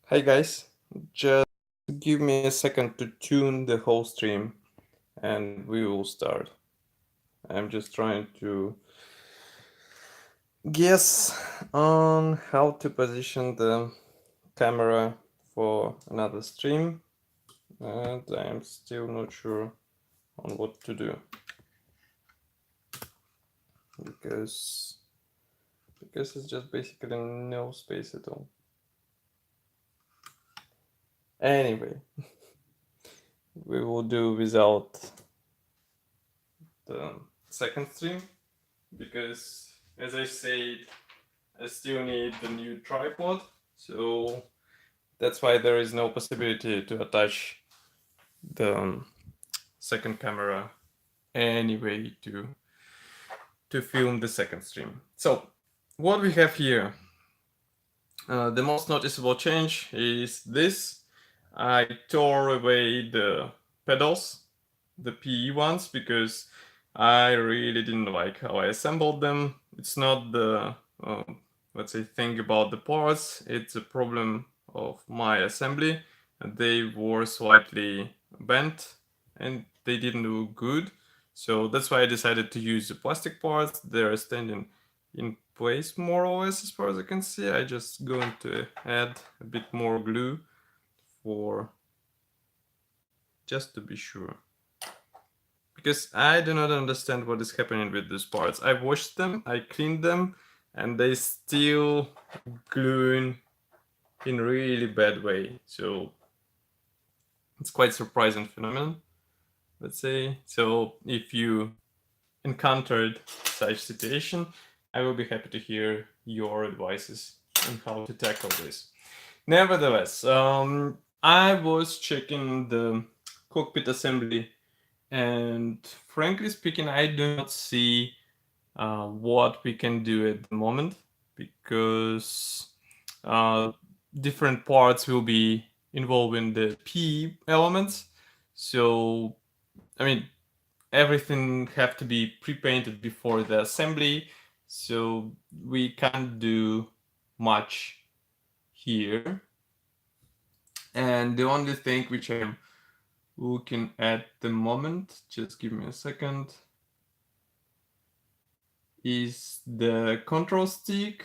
Hi guys, just give me a second to tune the whole stream and we will start. I'm just trying to guess on how to position the camera for another stream, and I'm still not sure on what to do because it's just basically no space at all. Anyway, we will do without the second stream because, as I said, I still need the new tripod, so that's why there is no possibility to attach the second camera anyway to film the second stream. So what we have here, the most noticeable change is this. I tore away the pedals, the PE ones, because I really didn't like how I assembled them. It's not the let's say thing about the parts, it's a problem of my assembly. They were slightly bent and they didn't do good, so that's why I decided to use the plastic parts. They're standing in place more or less as far as I can see. I just going to add a bit more glue for just to be sure, because I do not understand what is happening with these parts. I washed them, I cleaned them, and they still gluing in really bad way. So it's quite surprising phenomenon, let's say. So if you encountered such situation, I will be happy to hear your advices on how to tackle this. Nevertheless, I was checking the cockpit assembly, and frankly speaking, I do not see what we can do at the moment, because uh, different parts will be involving the P elements. So, I mean, everything have to be pre-painted before the assembly, so we can't do much here. And the only thing which I'm looking at the moment, just give me a second, is the control stick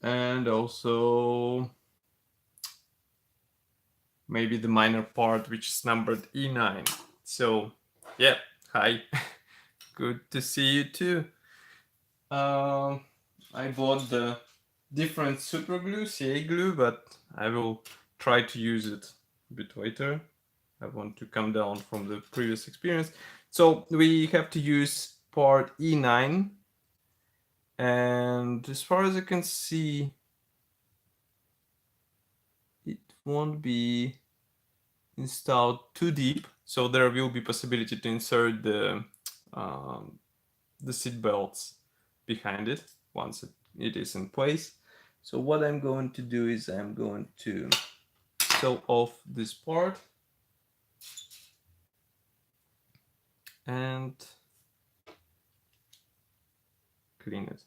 and also maybe the minor part which is numbered E9. So yeah, hi, good to see you too. I bought the different super glue, CA glue, but I will try to use it a bit later. I want to come down from the previous experience. So we have to use part E9, and as far as I can see, it won't be installed too deep, so there will be possibility to insert the seat belts behind it once it is in place. So what I'm going to do is I'm going to sew off this part and clean it.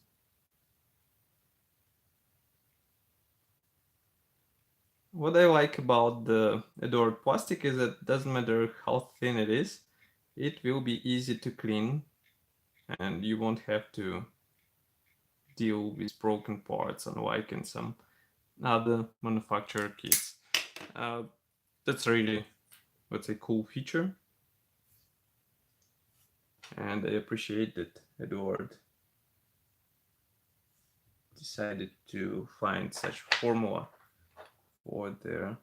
What I like about the Eduard plastic is that it doesn't matter how thin it is, it will be easy to clean and you won't have to deal with broken parts unlike in some other manufacturer kits. That's really, let's say, cool feature, and I appreciate that Eduard decided to find such formula for their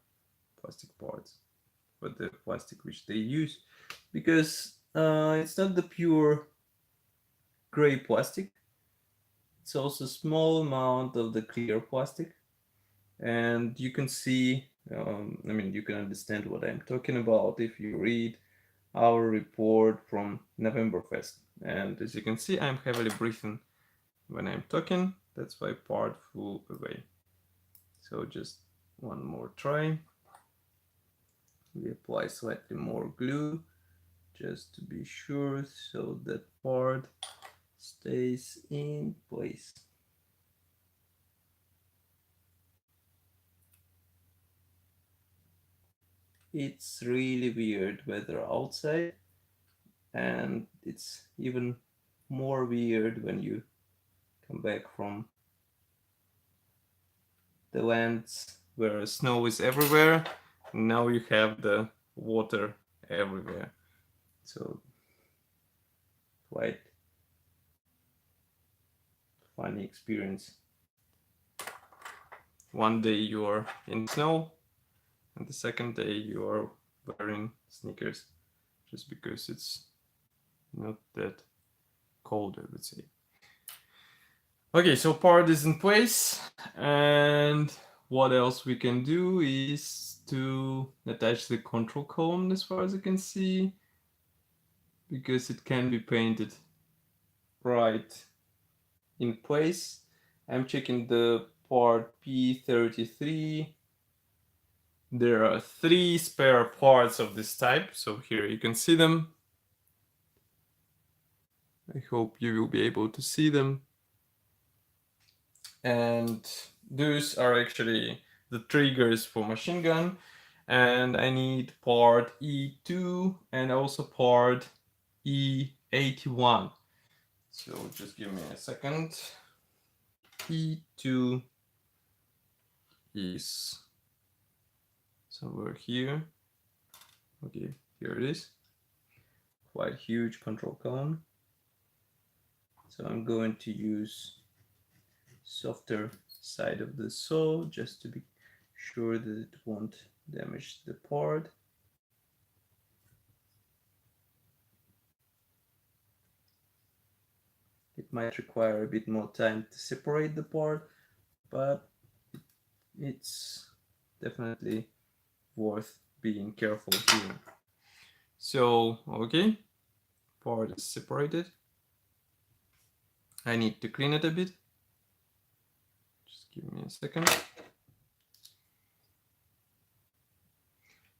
plastic parts, for the plastic which they use, because it's not the pure gray plastic, it's also a small amount of the clear plastic, and you can see, I mean, you can understand what I'm talking about if you read our report from November Fest. And as you can see, I'm heavily breathing when I'm talking. That's why part flew away. So just one more try. We apply slightly more glue just to be sure, so that part stays in place. it's really weird weather outside, and it's even more weird when you come back from the lands where snow is everywhere. Now you have the water everywhere. So quite funny experience. One day you are in snow, and the second day you are wearing sneakers, just because it's not that cold, I would say. Okay, so part is in place, and what else we can do is to attach the control cone as far as I can see, because it can be painted right in place. I'm checking the part P33. There are 3 spare parts of this type, so here you can see them. I hope you will be able to see them. And those are actually the triggers for machine gun. And I need part E2 and also part E81. So just give me a second. E2 is somewhere here. Okay, here it is. Quite huge control cone. So I'm going to use softer side of the saw just to be sure that it won't damage the part. It might require a bit more time to separate the part, but it's definitely worth being careful here. So, okay, part is separated. I need to clean it a bit. Just give me a second.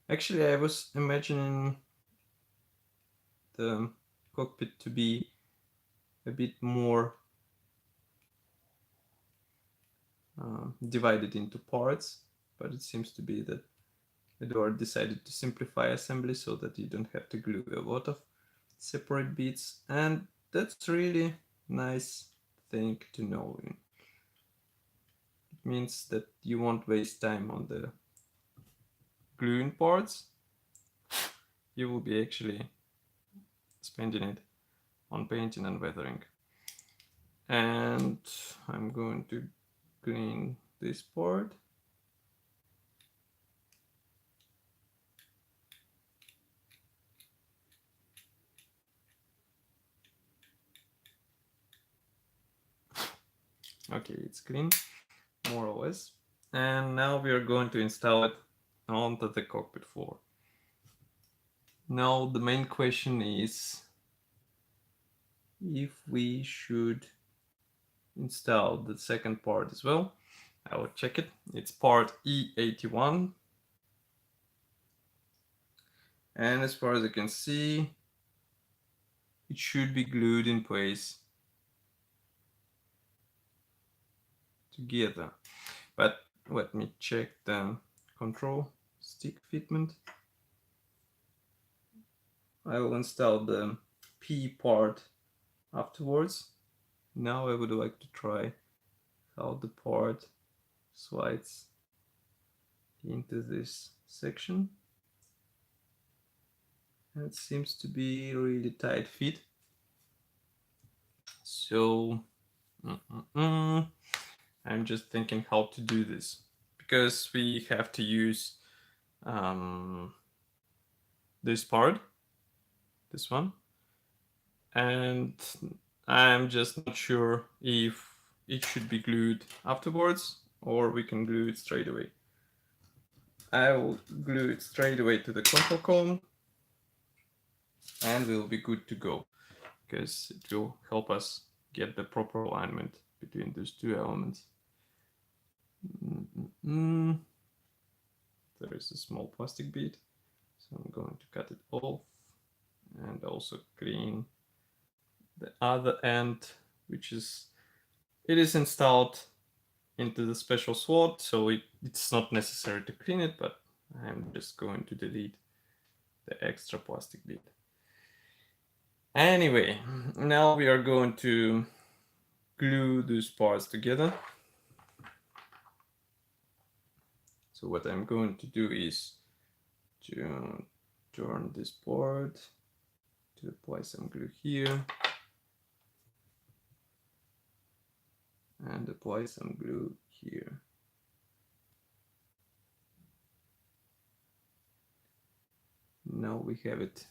Actually, I was imagining the cockpit to be a bit more divided into parts, but it seems to be that Eduard decided to simplify assembly so that you don't have to glue a lot of separate bits, and that's really nice thing to know. It means that you won't waste time on the gluing parts. You will be actually spending it on painting and weathering. And I'm going to clean this part. Okay, it's clean, more or less. And now we are going to install it onto the cockpit floor. Now the main question is if we should install the second part as well. I will check it. It's part E81. And as far as I can see, it should be glued in place together. But let me check the control stick fitment. I will install the P part afterwards. Now I would like to try how the part slides into this section. And it seems to be really tight fit. So I'm just thinking how to do this, because we have to use this part, this one, and I'm just not sure if it should be glued afterwards or we can glue it straight away. I will glue it straight away to the control cone and we'll be good to go, because it will help us get the proper alignment between those two elements. There is a small plastic bit, so I'm going to cut it off and also clean the other end, which is, it is installed into the special slot, so it's not necessary to clean it, but I'm just going to delete the extra plastic bit. Anyway, now we are going to glue these parts together. So what I'm going to do is to turn this part, to apply some glue here, and apply some glue here. Now we have it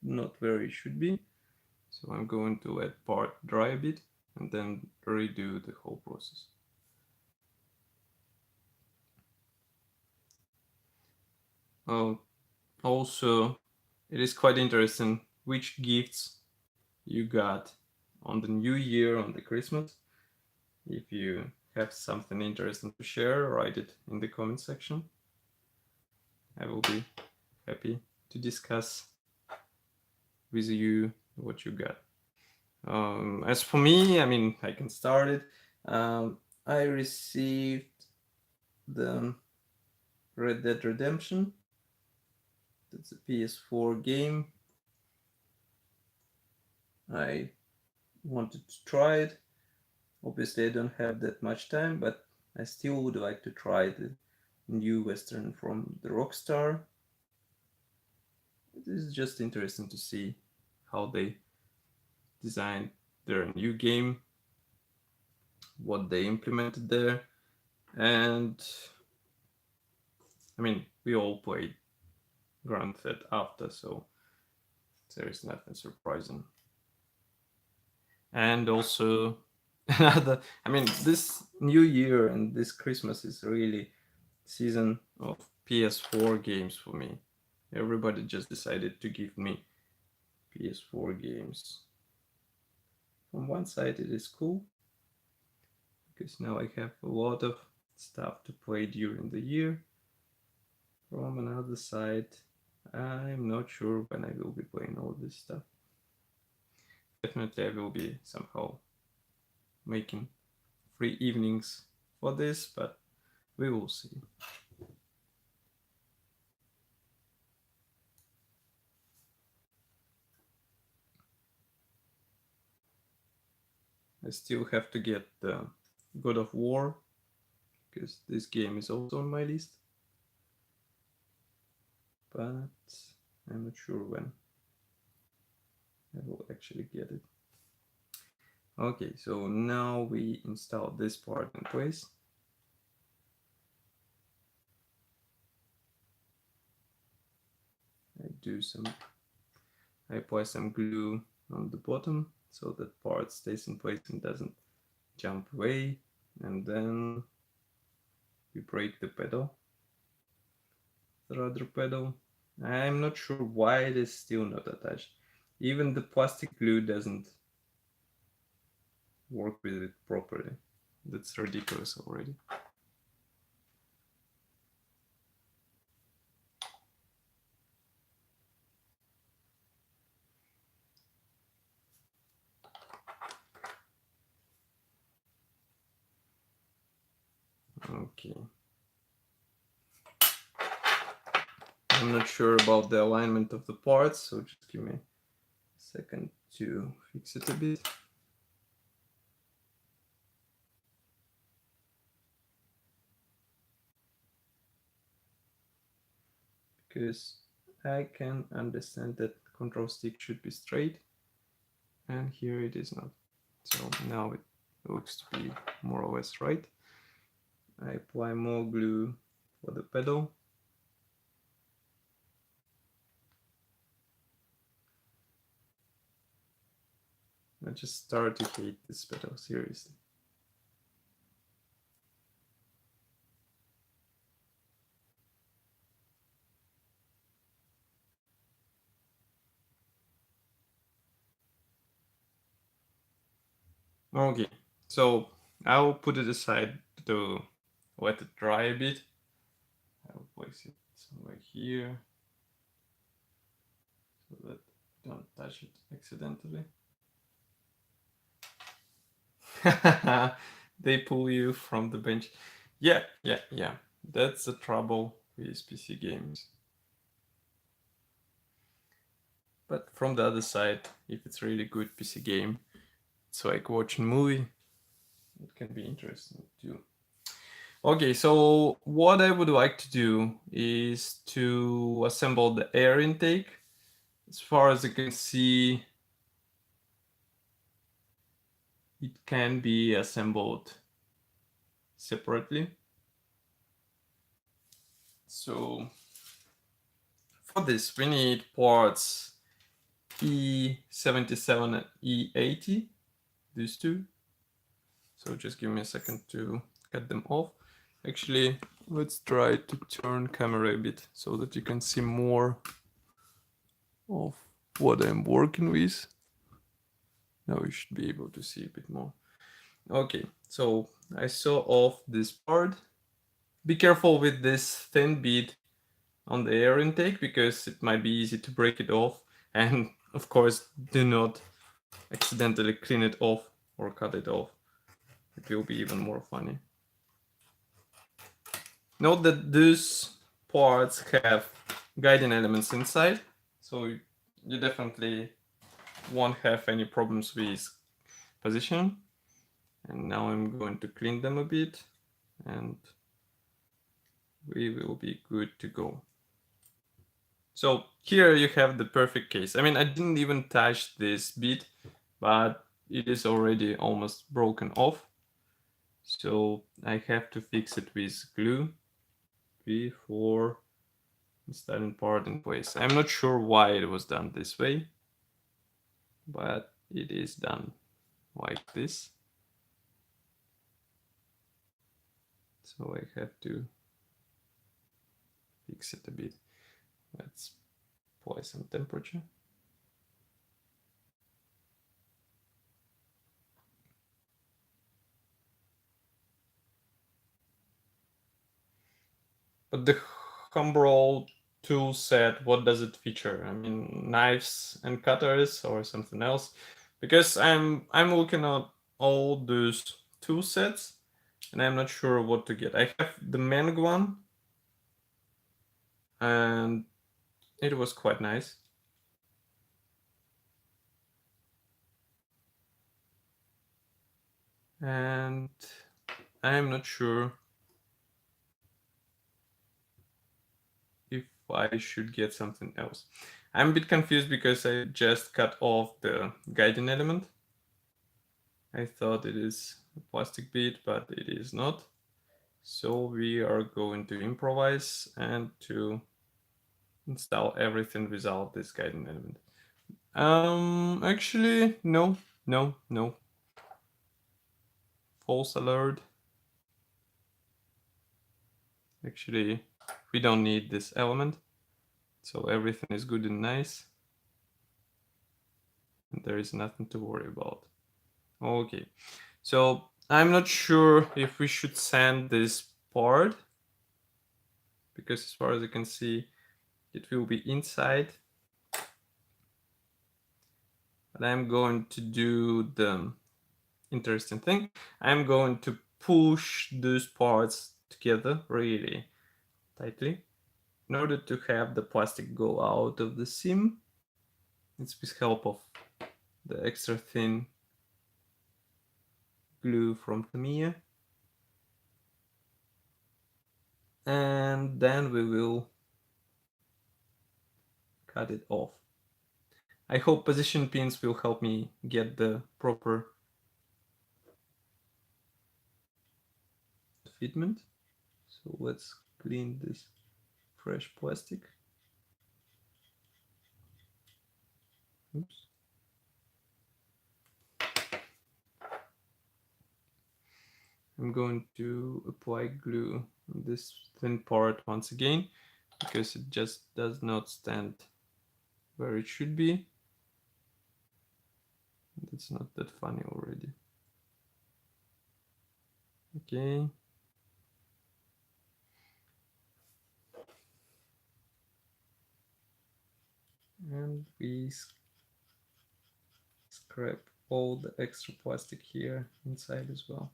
not where it should be. So I'm going to let part dry a bit and then redo the whole process. Also, it is quite interesting which gifts you got on the New Year, on the Christmas. If you have something interesting to share, write it in the comment section. I will be happy to discuss with you what you got. As for me, I mean, I can start it. I received the Red Dead Redemption. That's a PS4 game. I wanted to try it. Obviously, I don't have that much time, but I still would like to try the new Western from the Rockstar. It is just interesting to see how they designed their new game, what they implemented there, and I mean, we all played Grand Theft Auto, so there is nothing surprising. And also another, I mean, this New Year and this Christmas is really season of PS4 games for me. Everybody just decided to give me PS4 games. From one side it is cool, because now I have a lot of stuff to play during the year. From another side, I'm not sure when I will be playing all this stuff. Definitely I will be somehow making free evenings for this, but we will see. I still have to get the God of War, because this game is also on my list, but I'm not sure when I will actually get it. Okay, so now we install this part in place. I apply some glue on the bottom so that part stays in place and doesn't jump away, and then we break the pedal, the rudder pedal. I'm not sure why it is still not attached. Even the plastic glue doesn't work with it properly. That's ridiculous already. Okay. I'm not sure about the alignment of the parts, so just give me a second to fix it a bit. Because I can understand that control stick should be straight, and here it is not. So now it looks to be more or less right. I apply more glue for the pedal. I just start to hate this pedal, seriously. Okay, so I'll put it aside to let it dry a bit. I'll place it somewhere here so that I don't touch it accidentally. They pull you from the bench. Yeah. That's the trouble with PC games. But from the other side, if it's really good PC game, it's like watching movie. It can be interesting too. Okay, so what I would like to do is to assemble the air intake. As far as you can see, it can be assembled separately. So for this, we need parts E77 and E80, these two. So just give me a second to cut them off. Actually, let's try to turn camera a bit so that you can see more of what I'm working with. Now you should be able to see a bit more. Okay, so I saw off this part. Be careful with this thin bead on the air intake because it might be easy to break it off. And of course, do not accidentally clean it off or cut it off. It will be even more funny. Note that these parts have guiding elements inside, so you definitely won't have any problems with position. And now I'm going to clean them a bit and we will be good to go. So here you have the perfect case. I mean, I didn't even touch this bit, but it is already almost broken off. So I have to fix it with glue before installing part in place. I'm not sure why it was done this way, but it is done like this. So I have to fix it a bit. Let's apply some temperature. But the Humbrol tool set, what does it feature? I mean, knives and cutters or something else? Because I'm looking at all those tool sets and I'm not sure what to get. I have the Meng one and it was quite nice. And I'm not sure if I should get something else. I'm a bit confused because I just cut off the guiding element. I thought it is a plastic bit, but it is not. So we are going to improvise and to install everything without this guiding element. Actually, no. False alert. Actually, we don't need this element. So everything is good and nice. And there is nothing to worry about. Okay, so I'm not sure if we should send this part because as far as you can see, it will be inside. But I'm going to do the interesting thing. I'm going to push those parts together really tightly in order to have the plastic go out of the seam. It's with help of the extra thin glue from Tamiya. And then we will cut it off. I hope position pins will help me get the proper fitment. So let's clean this fresh plastic. Oops. I'm going to apply glue on this thin part once again because it just does not stand where it should be. It's not that funny already. Okay. And we scrap all the extra plastic here inside as well.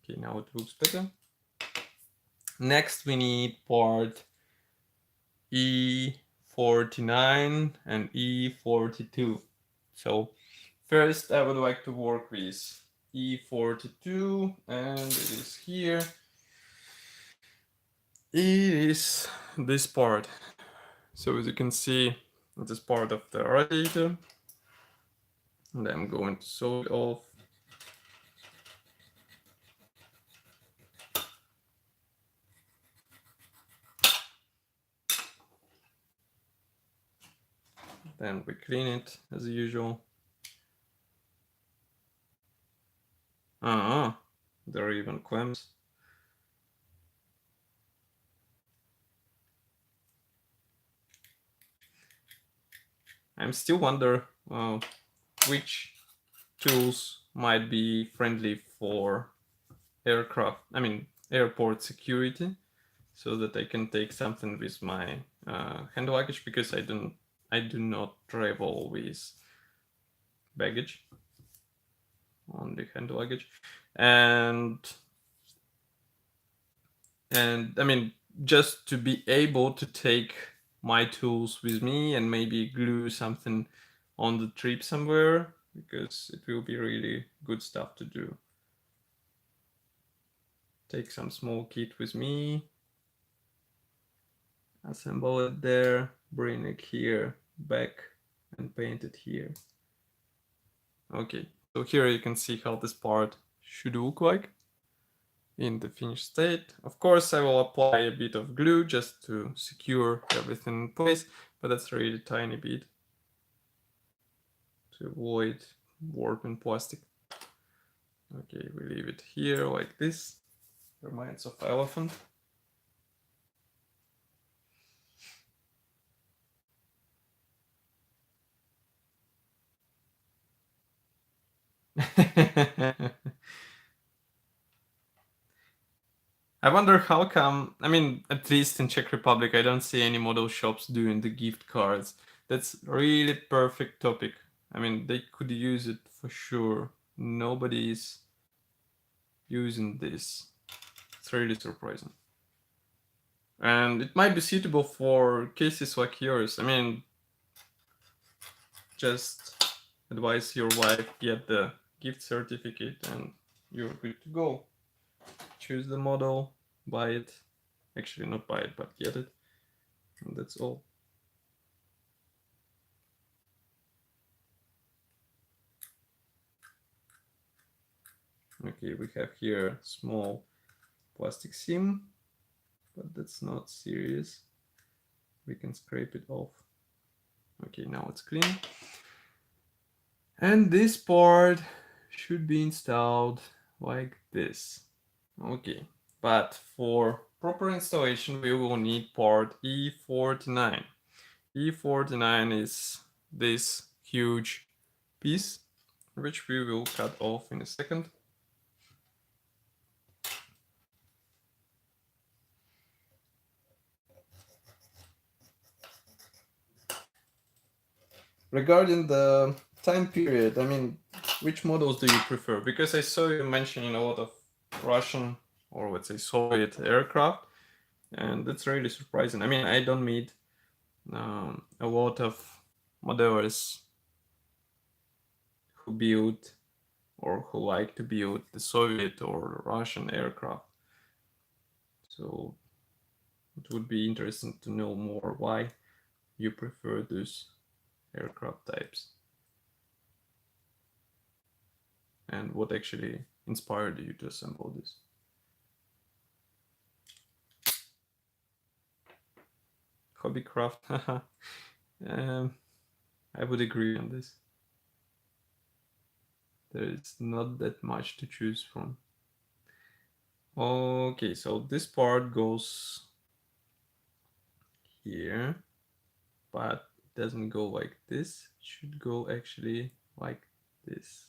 Okay, now it looks better. Next, we need part E49 and E42. So first, I would like to work with E42, and it is here. It is this part. So as you can see, it is part of the radiator. And I'm going to sew it off. Then we clean it as usual. There are even clamps. I'm still wonder which tools might be friendly for airport security, so that I can take something with my hand luggage, because I do not travel with baggage, only hand luggage, and I mean, just to be able to take my tools with me and maybe glue something on the trip somewhere, because it will be really good stuff to do. Take some small kit with me, assemble it there, bring it here back, and paint it here. Okay, so here you can see how this part should look like in the finished state. Of course, I will apply a bit of glue just to secure everything in place, but that's a really tiny bit to avoid warping plastic. Okay, we leave it here like this. Reminds of elephant. I wonder how come, I mean, at least in Czech Republic, I don't see any model shops doing the gift cards. That's really perfect topic. I mean, they could use it for sure. Nobody is using this. It's really surprising. And it might be suitable for cases like yours. I mean, just advise your wife, get the gift certificate, and you're good to go. Choose the model, buy it. Actually, not buy it, but get it. And that's all. Okay, we have here a small plastic seam, but that's not serious. We can scrape it off. Okay, now it's clean. And this part should be installed like this. Okay, but for proper installation, we will need part E49. E49 is this huge piece, which we will cut off in a second. Regarding the time period, I mean, which models do you prefer? Because I saw you mentioning a lot of Russian, or let's say Soviet aircraft, and that's really surprising. I mean, I don't meet a lot of modelers who build or who like to build the Soviet or Russian aircraft. So it would be interesting to know more why you prefer those aircraft types and what actually inspired you to assemble this. Hobbycraft, I would agree on this. There is not that much to choose from. Okay, so this part goes here, but it doesn't go like this. It should go actually like this.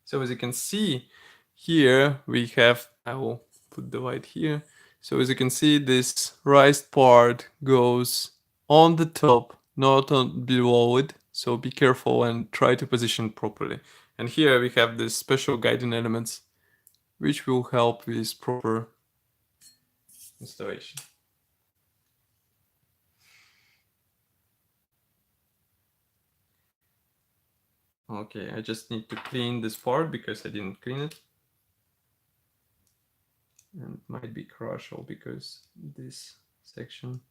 So as you can see here, we have, I will put the light here. So as you can see, this raised part goes on the top, not on below it. So be careful and try to position properly. And here we have these special guiding elements which will help with proper installation. Okay, I just need to clean this part because I didn't clean it. And it might be crucial because this section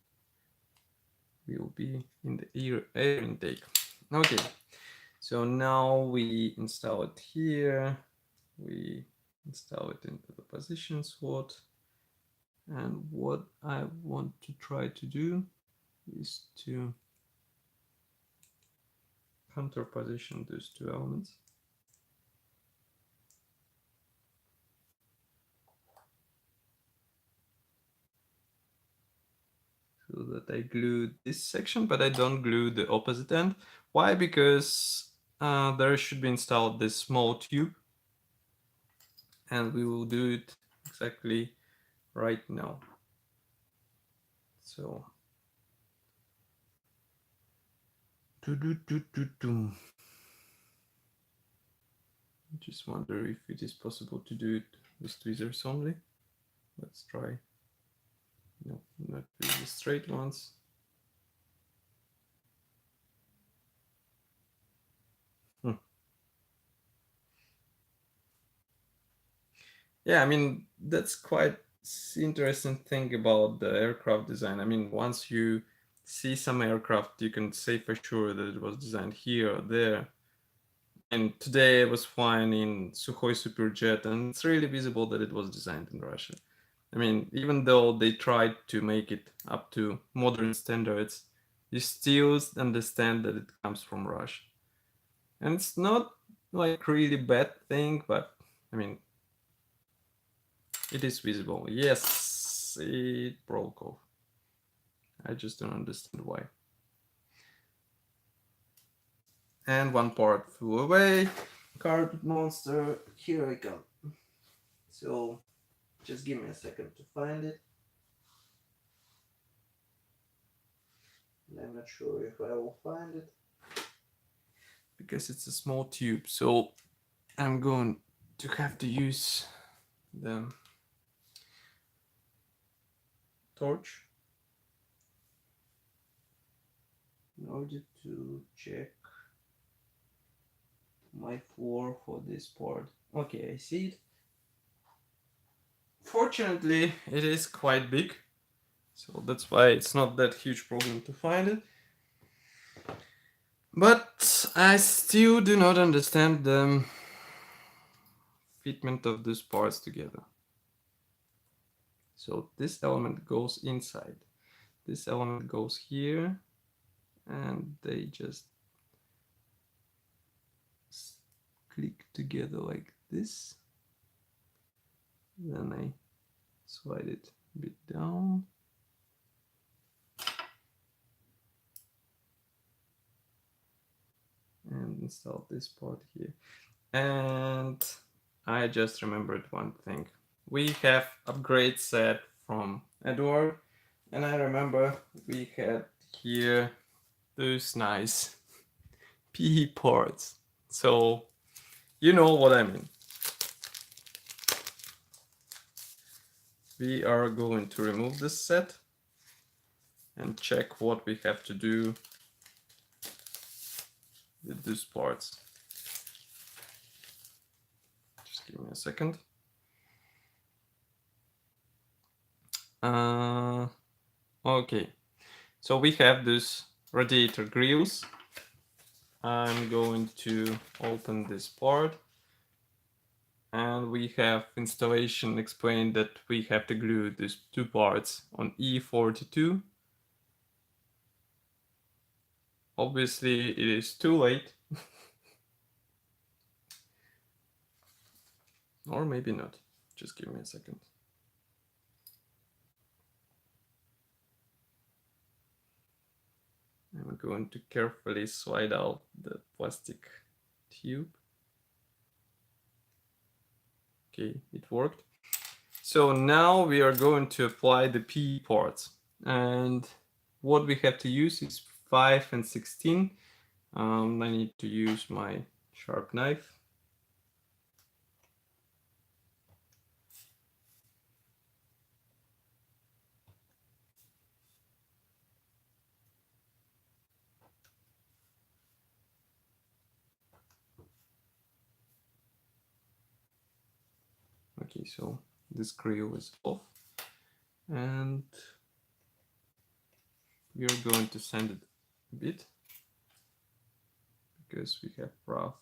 will be in the air intake. Okay, so now we install it here. We install it into the position slot. And what I want to try to do is to counterposition those two elements. So that I glue this section, but I don't glue the opposite end. Why? Because there should be installed this small tube, and we will do it exactly right now. So, I just wonder if it is possible to do it with tweezers only. Let's try. No, not with the straight ones. Yeah, I mean, that's quite interesting thing about the aircraft design. I mean, once you see some aircraft, you can say for sure that it was designed here or there. And today I was flying in Sukhoi Superjet, and it's really visible that it was designed in Russia. I mean, even though they tried to make it up to modern standards, you still understand that it comes from Russia. And it's not like really bad thing, but I mean, it is visible. Yes, it broke off. I just don't understand why. And one part flew away. Carpet monster, here I come. So just give me a second to find it. I'm not sure if I will find it because it's a small tube, so I'm going to have to use the torch in order to check my floor for this part. Okay, I see it. Fortunately, it is quite big, so that's why it's not that huge problem to find it. But I still do not understand the fitment of these parts together. So this element goes inside. This element goes here, and they just click together like this. Then I slide it a bit down. And install this part here. And I just remembered one thing. We have upgrade set from Eduard, and I remember we had here those nice PE parts. So you know what I mean. We are going to remove this set and check what we have to do with these parts. Just give me a second. Okay, so we have this radiator grills. I'm going to open this part, and we have installation explained that we have to glue these two parts on E42. Obviously, it is too late. Or maybe not. Just give me a second. I'm going to carefully slide out the plastic tube. Okay, it worked. So now we are going to apply the P parts. And what we have to use is 5 and 16. I need to use my sharp knife. Okay, so this grill is off, and we are going to sand it a bit because we have rough.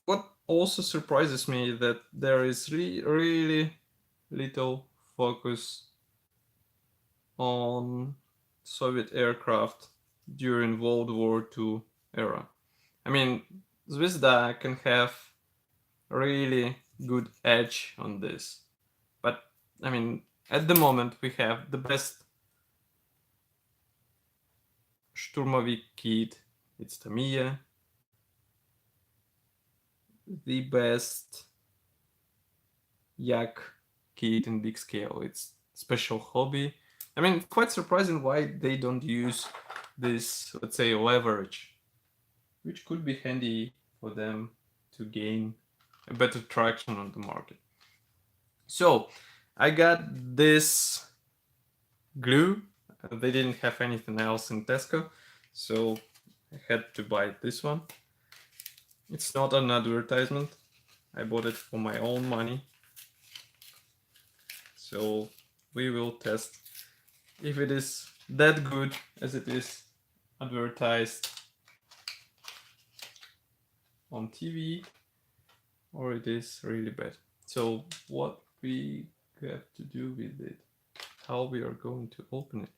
What also surprises me that there is really little focus on Soviet aircraft during World War II era. I mean, Zvezda can have really good edge on this, but I mean, at the moment we have the best Sturmovik kit, it's Tamiya, the best Yak kit in big scale, it's Special Hobby. I mean, quite surprising why they don't use this, let's say, leverage, which could be handy for them to gain a better traction on the market. So I got this glue. They didn't have anything else in Tesco, so I had to buy this one. It's not an advertisement. I bought it for my own money. So we will test if it is that good as it is advertised on TV, or it is really bad. So what we have to do with it, how we are going to open it.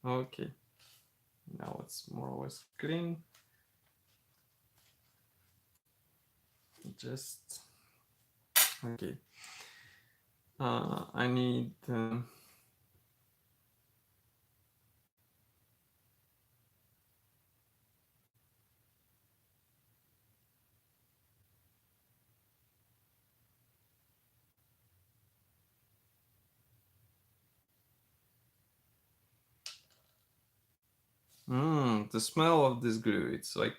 Okay, now it's more or less clean. Just okay. I need the smell of this glue. It's like,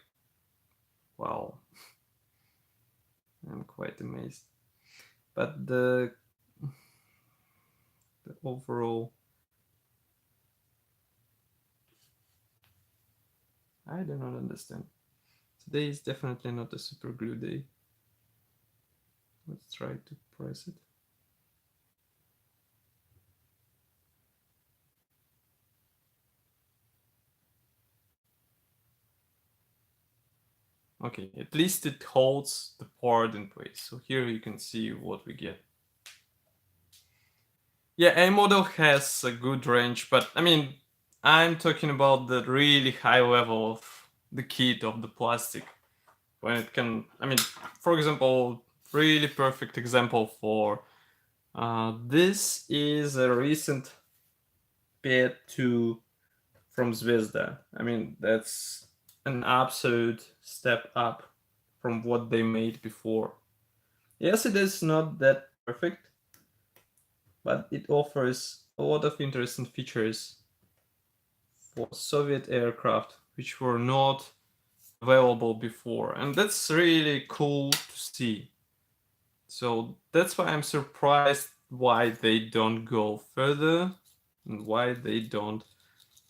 wow, I'm quite amazed. But the overall, I do not understand. Today is definitely not a super glue day. Let's try to press it. Okay, at least it holds the part in place. So here you can see what we get. Yeah, a model has a good range, but I mean, I'm talking about the really high level of the kit of the plastic. When it can, I mean, for example, really perfect example for this is a recent Pet 2 from Zvezda. I mean, that's an absolute step up from what they made before. Yes, it is not that perfect, but it offers a lot of interesting features for Soviet aircraft which were not available before, and that's really cool to see. So that's why I'm surprised why they don't go further and why they don't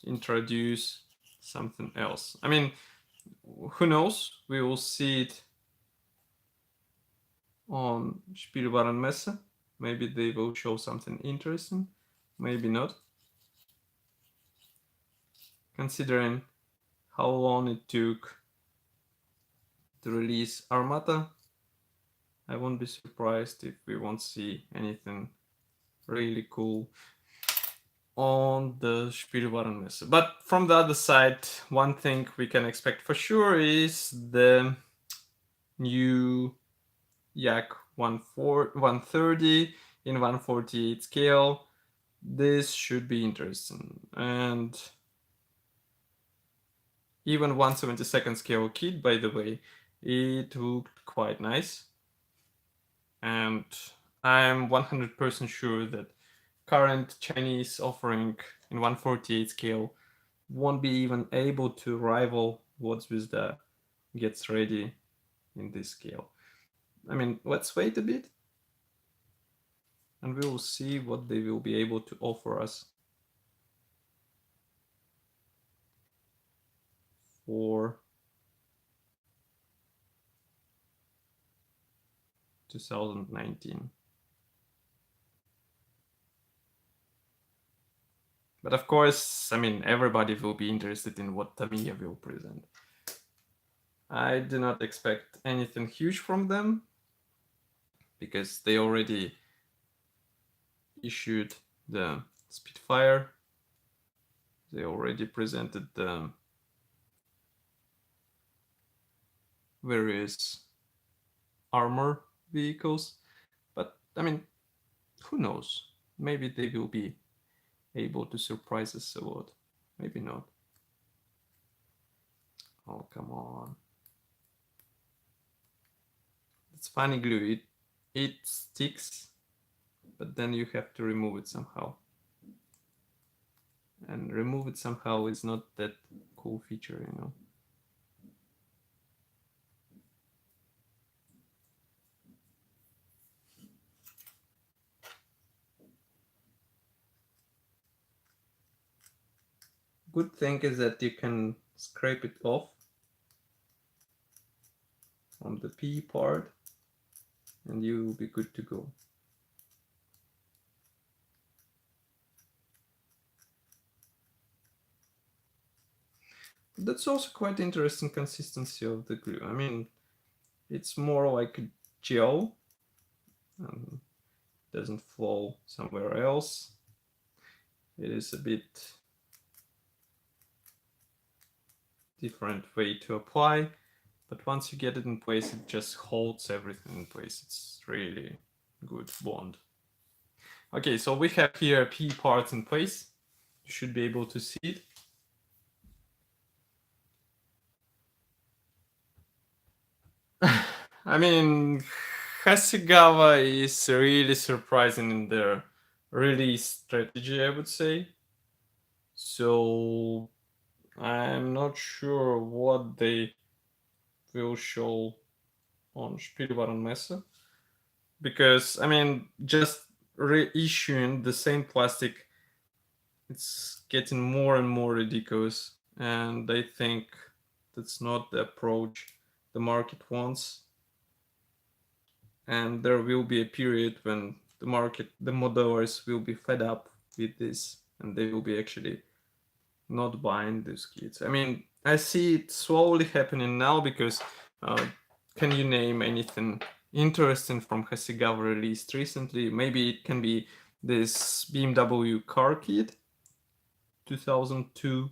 introduce something else. I mean, who knows? We will see it on Spielwarenmesse. Maybe they will show something interesting, maybe not. Considering how long it took to release Armata, I won't be surprised if we won't see anything really cool on the Spielwarenmesse. But from the other side, one thing we can expect for sure is the new Yak 130 in 148 scale. This should be interesting. And even 1/72 scale kit, by the way, it looked quite nice. And I'm 100% sure that current Chinese offering in 148 scale won't be even able to rival what Zvezda gets ready in this scale. I mean, let's wait a bit and we will see what they will be able to offer us for 2019. But of course, I mean, everybody will be interested in what Tamiya will present. I do not expect anything huge from them because they already issued the Spitfire. They already presented the various armor vehicles. But I mean, who knows? Maybe they will be able to surprise us a lot. Maybe not. Oh, come on. It's funny glue. It sticks, but then you have to remove it somehow. And remove it somehow is not that cool feature, you know. Good thing is that you can scrape it off from the P part and you will be good to go. That's also quite interesting consistency of the glue. I mean, it's more like a gel, doesn't flow somewhere else. It is a bit different way to apply, but once you get it in place, it just holds everything in place. It's really good bond. Okay, so we have here P parts in place. You should be able to see it. I mean, Hasegawa is really surprising in their release strategy, I would say. So I'm not sure what they will show on Spielwarenmesse. Because, I mean, just reissuing the same plastic, it's getting more and more ridiculous. And I think that's not the approach the market wants. And there will be a period when the modelers will be fed up with this and they will be actually not buying these kits. I mean, I see it slowly happening now because can you name anything interesting from Hasegawa released recently? Maybe it can be this BMW car kit 2002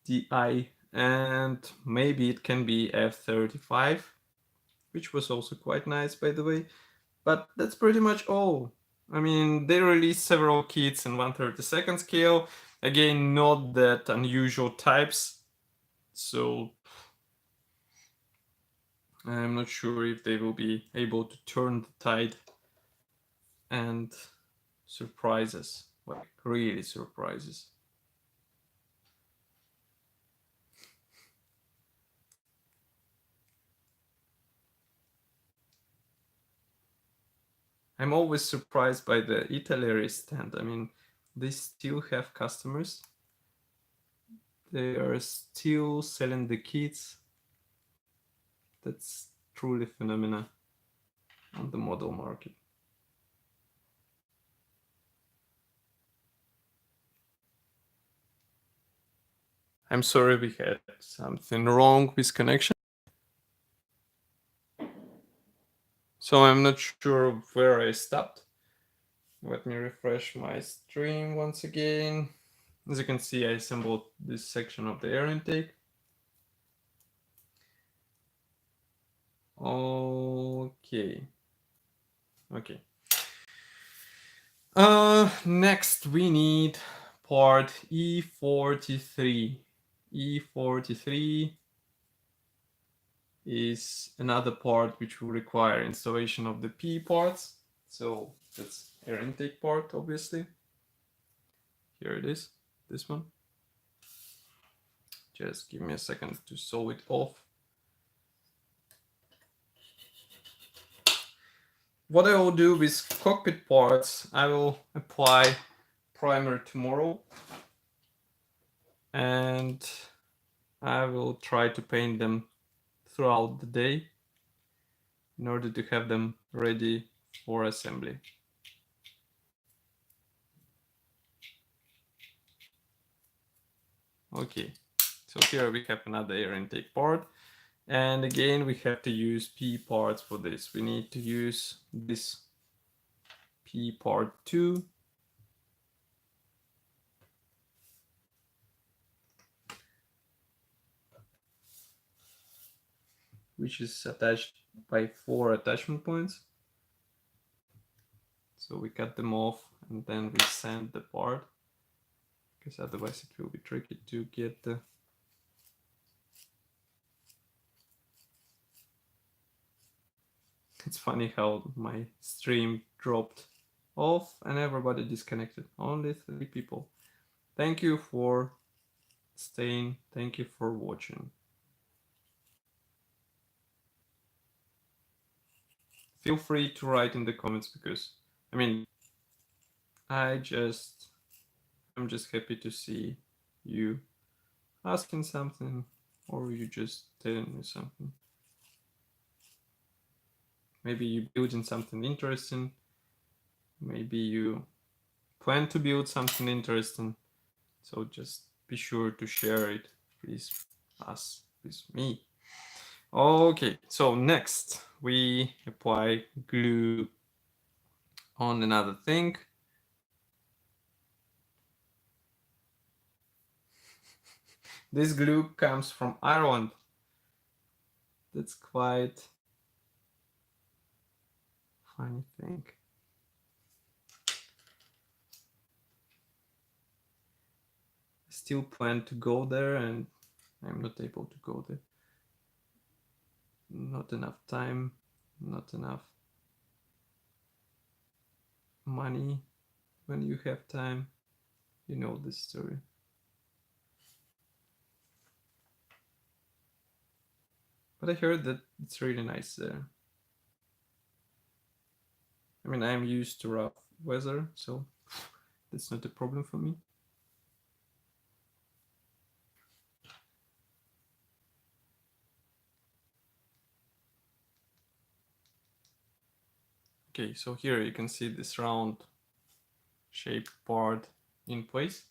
Di, and maybe it can be F35, which was also quite nice, by the way. But that's pretty much all. I mean, they released several kits in 1/32 scale. Again, not that unusual types. So I'm not sure if they will be able to turn the tide and surprise us. Like, really surprise us. I'm always surprised by the Italy stand. I mean, they still have customers. They are still selling the kits. That's truly phenomenal on the model market. I'm sorry we had something wrong with connection. So I'm not sure where I stopped. Let me refresh my stream once again. As you can see, I assembled this section of the air intake. Okay. Next we need part E43. E43 is another part which will require installation of the P parts. So that's air intake part, obviously. Here it is, this one. Just give me a second to sew it off. What I will do with cockpit parts, I will apply primer tomorrow. And I will try to paint them throughout the day in order to have them ready for assembly. Okay, so here we have another air intake part. And again, we have to use P parts for this. We need to use this P part 2. Which is attached by 4 attachment points. So we cut them off and then we sand the part, because otherwise it will be tricky to get the It's funny how my stream dropped off and everybody disconnected. Only 3 people. Thank you for staying. Thank you for watching. Feel free to write in the comments, because I mean, I'm just happy to see you asking something, or you just telling me something. Maybe you building something interesting. Maybe you plan to build something interesting. So just be sure to share it with us, with me. Okay, so next we apply glue on another thing. This glue comes from Ireland. That's quite funny thing. I still plan to go there and I'm not able to go there. Not enough time, not enough money. When you have time, you know this story. But I heard that it's really nice there. I mean, I'm used to rough weather, so that's not a problem for me. Okay, so here you can see this round shaped part in place.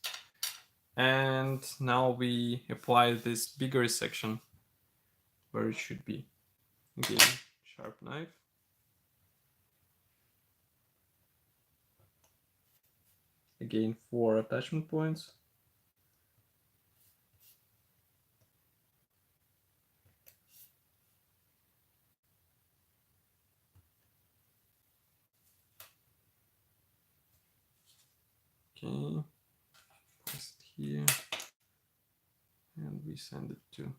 And now we apply this bigger section where it should be. Again, sharp knife. Again, 4 attachment points. Okay, place it here, and we send it to.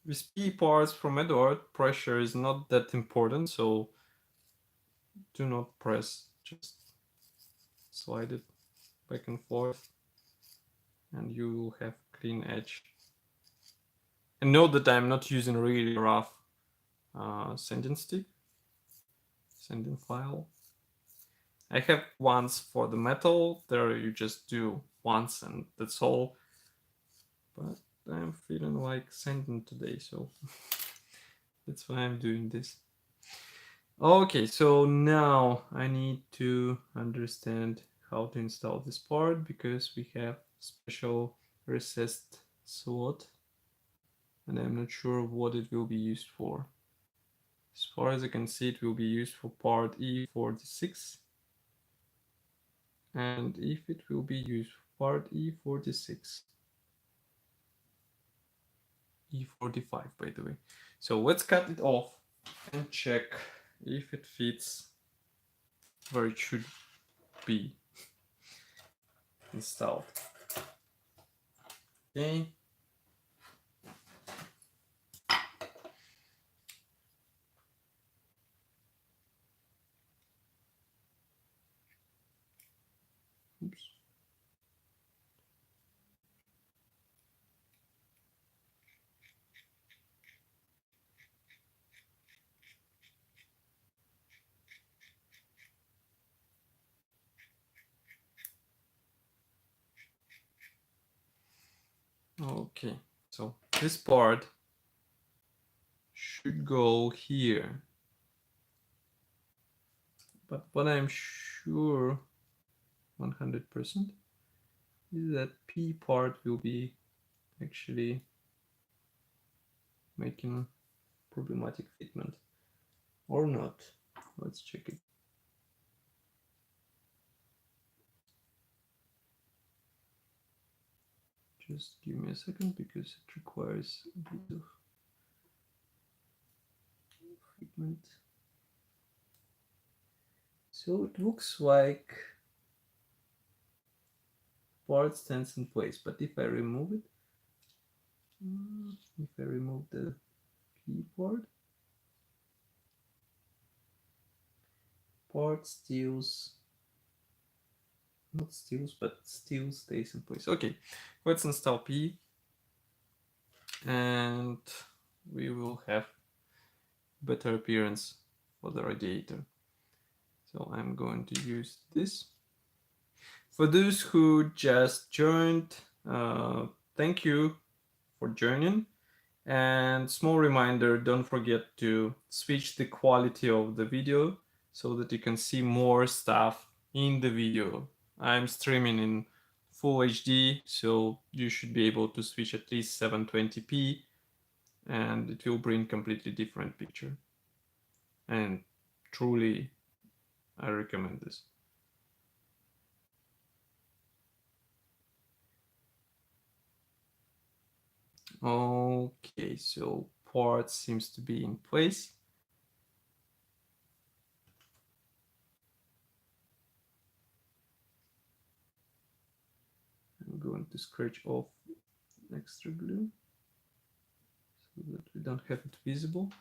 With P parts from Eduard, pressure is not that important, so do not press, just slide it back and forth, and you will have clean edge. And note that I'm not using really rough sanding stick, sanding file. I have ones for the metal, there you just do once and that's all. But I'm feeling like sanding today, so that's why I'm doing this. Okay, so now I need to understand how to install this part, because we have special recessed slot and I'm not sure what it will be used for. As far as I can see, it will be used for part E46. And if it will be used for part E46. E45, by the way. So let's cut it off and check if it fits where it should be installed. Okay. Oops. Okay, so this part should go here. But what I'm sure 100% is that P part will be actually making problematic fitment or not. Let's check it. Just give me a second because it requires a bit of fitment. So it looks like part stands in place, but if I remove it, if I remove the keyboard, part steals, not steals, but still stays in place. Okay, let's install P and we will have better appearance for the radiator. So I'm going to use this. For those who just joined, thank you for joining. And small reminder, don't forget to switch the quality of the video so that you can see more stuff in the video. I'm streaming in full HD, so you should be able to switch at least 720p and it will bring completely different picture. And truly, I recommend this. Okay, so part seems to be in place. I'm going to scratch off extra glue so that we don't have it visible.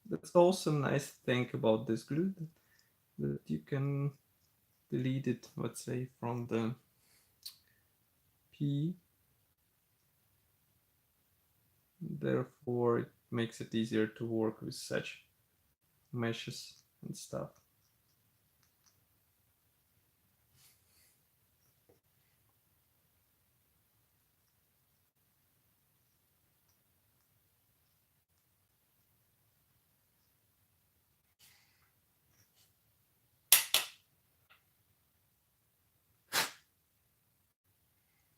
That's also a nice thing about this glue, that you can delete it, let's say, from the P. Therefore, it makes it easier to work with such meshes and stuff.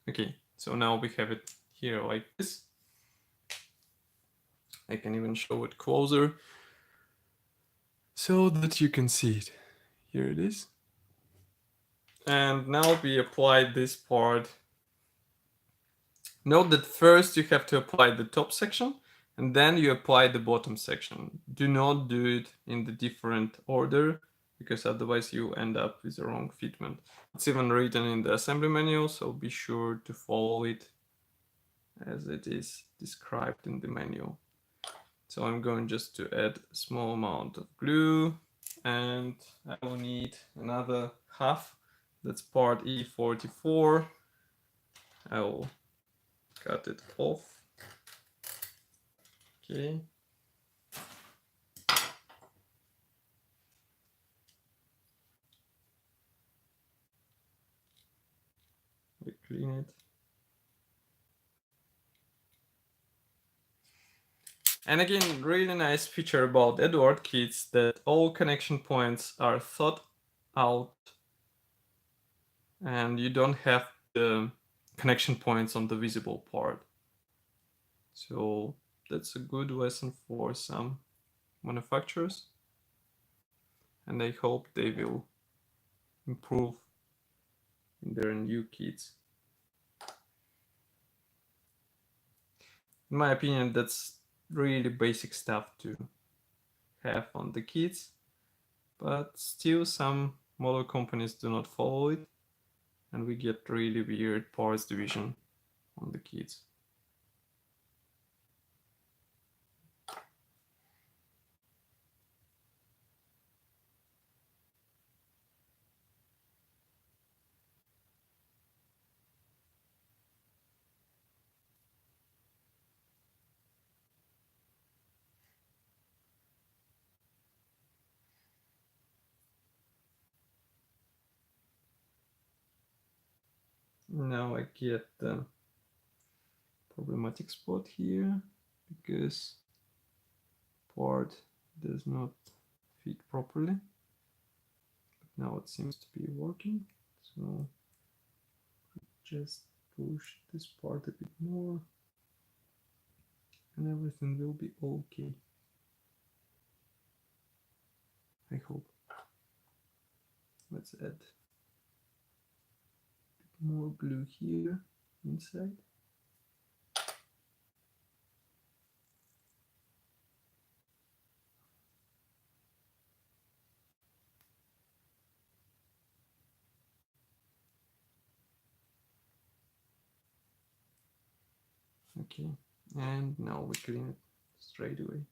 Okay, so now we have it here like this. I can even show it closer so that you can see it. Here it is. And now we apply this part. Note that first you have to apply the top section and then you apply the bottom section. Do not do it in the different order because otherwise you end up with the wrong fitment. It's even written in the assembly manual, so be sure to follow it as it is described in the manual. So I'm going just to add a small amount of glue and I will need another half. That's part E44. I will cut it off. Okay. We clean it. And again, really nice feature about Eduard kits that all connection points are thought out and you don't have the connection points on the visible part. So that's a good lesson for some manufacturers and I hope they will improve in their new kits. In my opinion, that's really basic stuff to have on the kits, but still some model companies do not follow it, and we get really weird parts division on the kits. Now I get the problematic spot here because part does not fit properly. But now it seems to be working, so just push this part a bit more and everything will be okay. I hope. Let's add more glue here inside. Okay, and now we clean it straight away.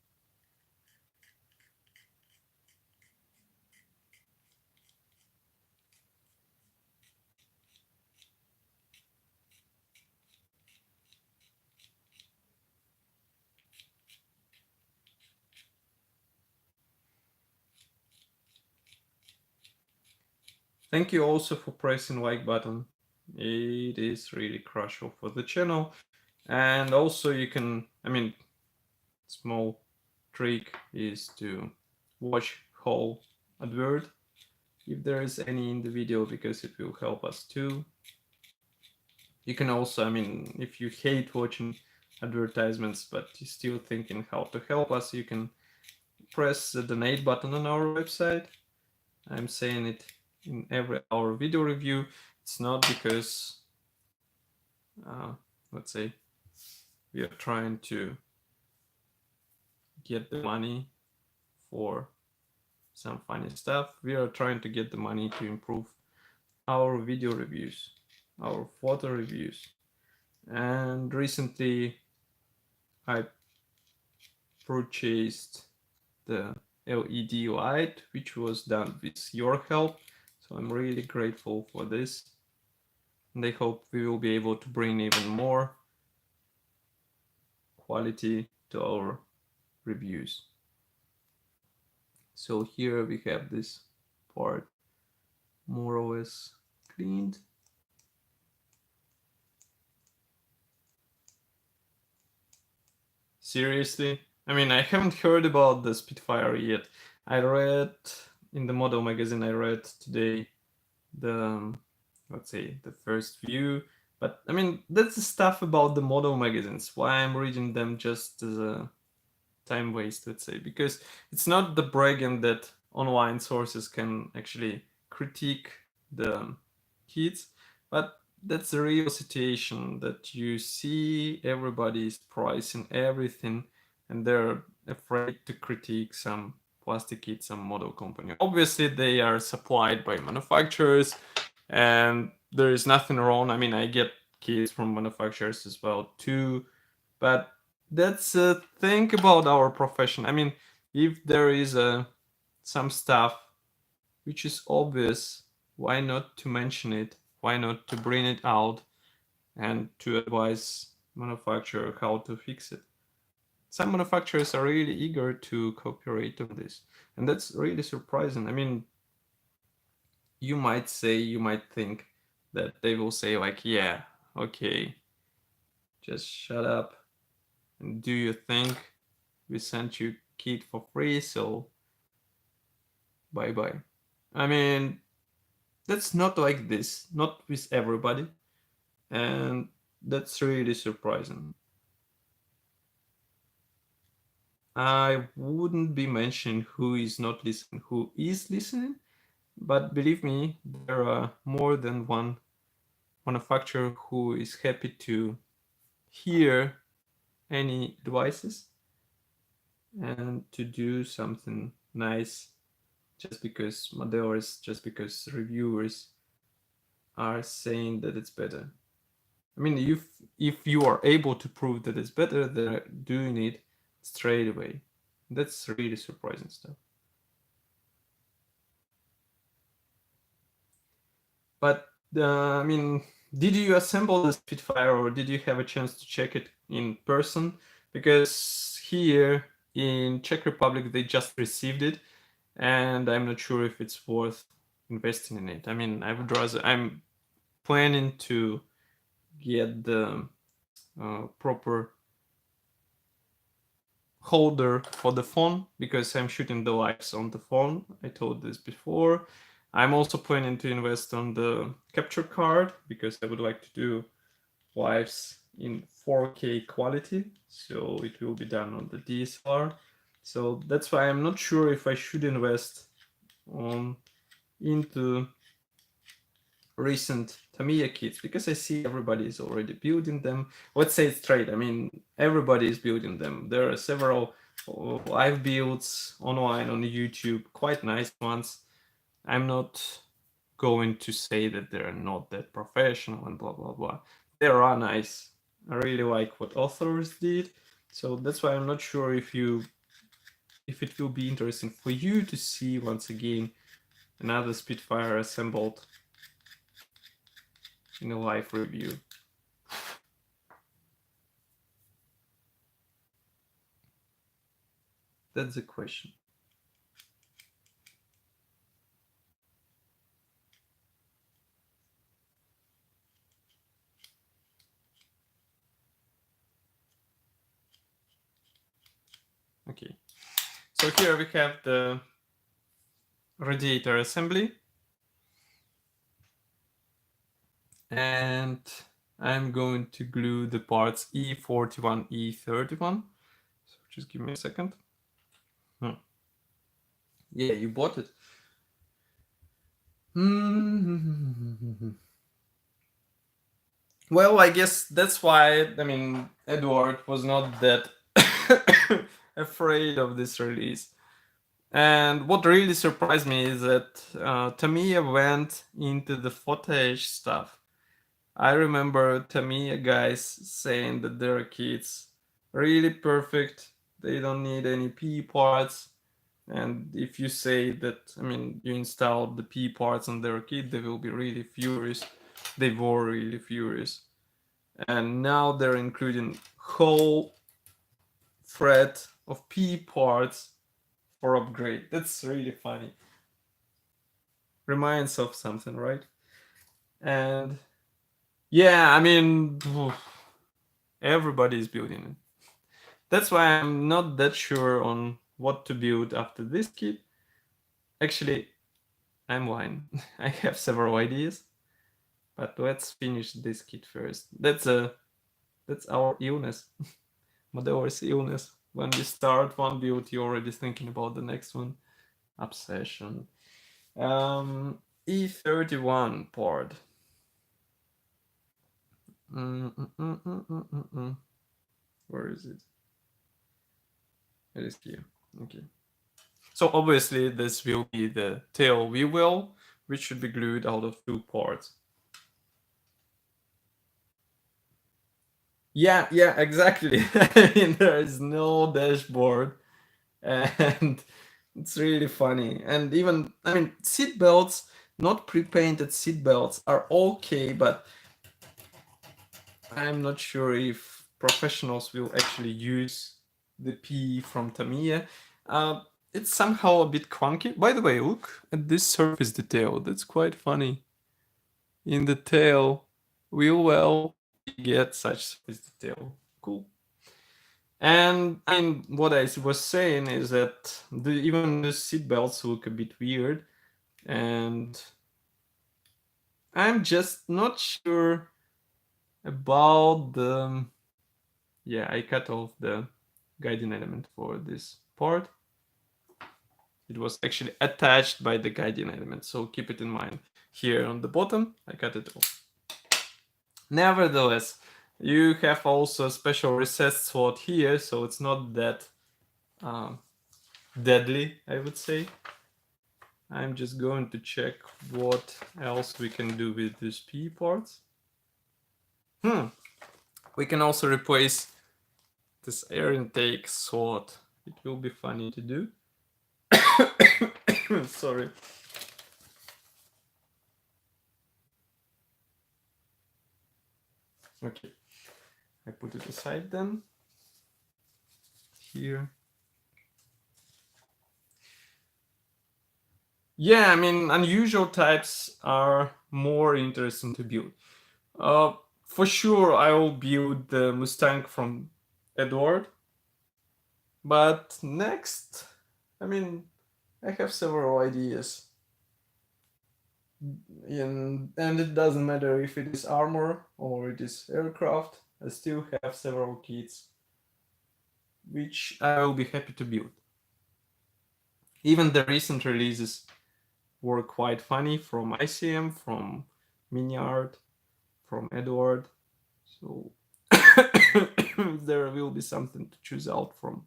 Thank you also for pressing like button. It is really crucial for the channel. And also you can, small trick is to watch whole advert if there is any in the video, because it will help us too. You can also, if you hate watching advertisements but you're still thinking how to help us, you can press the donate button on our website. I'm saying it in every our video review. It's not because let's say we are trying to get the money for some funny stuff. We are trying to get the money to improve our video reviews, our photo reviews. And recently I purchased the LED light, which was done with your help. So I'm really grateful for this. And I hope we will be able to bring even more quality to our reviews. So here we have this part more or less cleaned. Seriously? I haven't heard about the Spitfire yet. I read in the model magazine, I read today the, let's say, the first view. But that's the stuff about the model magazines. Why I'm reading them just as a time waste, let's say, because it's not the bragging that online sources can actually critique the kits, but that's the real situation that you see everybody is pricing everything and they're afraid to critique some plastic kit, some model company. Obviously they are supplied by manufacturers and there is nothing wrong. I get kits from manufacturers as well too, but that's a thing about our profession. If there is some stuff which is obvious, why not to mention it? Why not to bring it out and to advise manufacturer how to fix it? Some manufacturers are really eager to cooperate on this, and that's really surprising. You might think that they will say like, yeah, okay, just shut up and do your thing. We sent you kit for free, so bye bye. That's not like this, not with everybody, and that's really surprising. I wouldn't be mentioning who is not listening, who is listening, but believe me, there are more than one manufacturer who is happy to hear any advices and to do something nice just because modelers, just because reviewers are saying that it's better. I mean, if you are able to prove that it's better, they're doing it straight away. That's really surprising stuff. But I mean, did you assemble the Spitfire or did you have a chance to check it in person? Because here in Czech Republic they just received it, and I'm not sure if it's worth investing in it. I mean, I'm planning to get the proper holder for the phone because I'm shooting the lives on the phone. I told this before. I'm also planning to invest on the capture card because I would like to do lives in 4K quality, so it will be done on the DSLR. So that's why I'm not sure if I should invest into recent Tamiya kits because I see everybody is already building them. Let's say it straight. I mean, everybody is building them. There are several live builds online on YouTube, quite nice ones. I'm not going to say that they're not that professional and blah blah blah. They are nice. I really like what authors did, so that's why I'm not sure if it will be interesting for you to see once again another Spitfire assembled in a live review. That's the question. Okay, so here we have the radiator assembly, and I'm going to glue the parts E41, E31. So just give me a second. Yeah, you bought it. Well, I guess that's why, I mean, Eduard was not that afraid of this release. And what really surprised me is that Tamiya went into the footage stuff. I remember Tamiya guys saying that their kits really perfect, they don't need any P parts. And if you say that, I mean, you installed the P parts on their kit, they will be really furious. They were really furious. And now they're including whole thread of P parts for upgrade. That's really funny. Reminds of something, right? And yeah, I mean, everybody's building it. That's why I'm not that sure on what to build after this kit. Actually, I'm lying. I have several ideas, but let's finish this kit first. That's our illness. Modeller's illness. When you start one build, you're already thinking about the next one. Obsession. E31 part. Where is it? It is here. Okay. So obviously this will be the tail view well, which should be glued out of 2 parts. Yeah, exactly. I mean, there is no dashboard, and it's really funny. And even, I mean, seat belts, not pre-painted seat belts, are okay, but I'm not sure if professionals will actually use the P from Tamiya. It's somehow a bit clunky. By the way, look at this surface detail. That's quite funny. In the tail, wheel well, you get such surface detail. Cool. And I mean, what I was saying is that even the seat belts look a bit weird, and I'm just not sure about the. Yeah, I cut off the guiding element for this part. It was actually attached by the guiding element, so keep it in mind. Here on the bottom, I cut it off. Nevertheless, You have also a special recessed slot here, so it's not that deadly, I would say. I'm just going to check what else we can do with these P parts. We can also replace this air intake slot. It will be funny to do. Sorry. Okay, I put it aside then. Here. Yeah, I mean, unusual types are more interesting to build. For sure, I will build the Mustang from Eduard. But next, I mean, I have several ideas. And it doesn't matter if it is armor or it is aircraft, I still have several kits which I will be happy to build. Even the recent releases were quite funny from ICM, from Miniart, from Eduard. So there will be something to choose out from.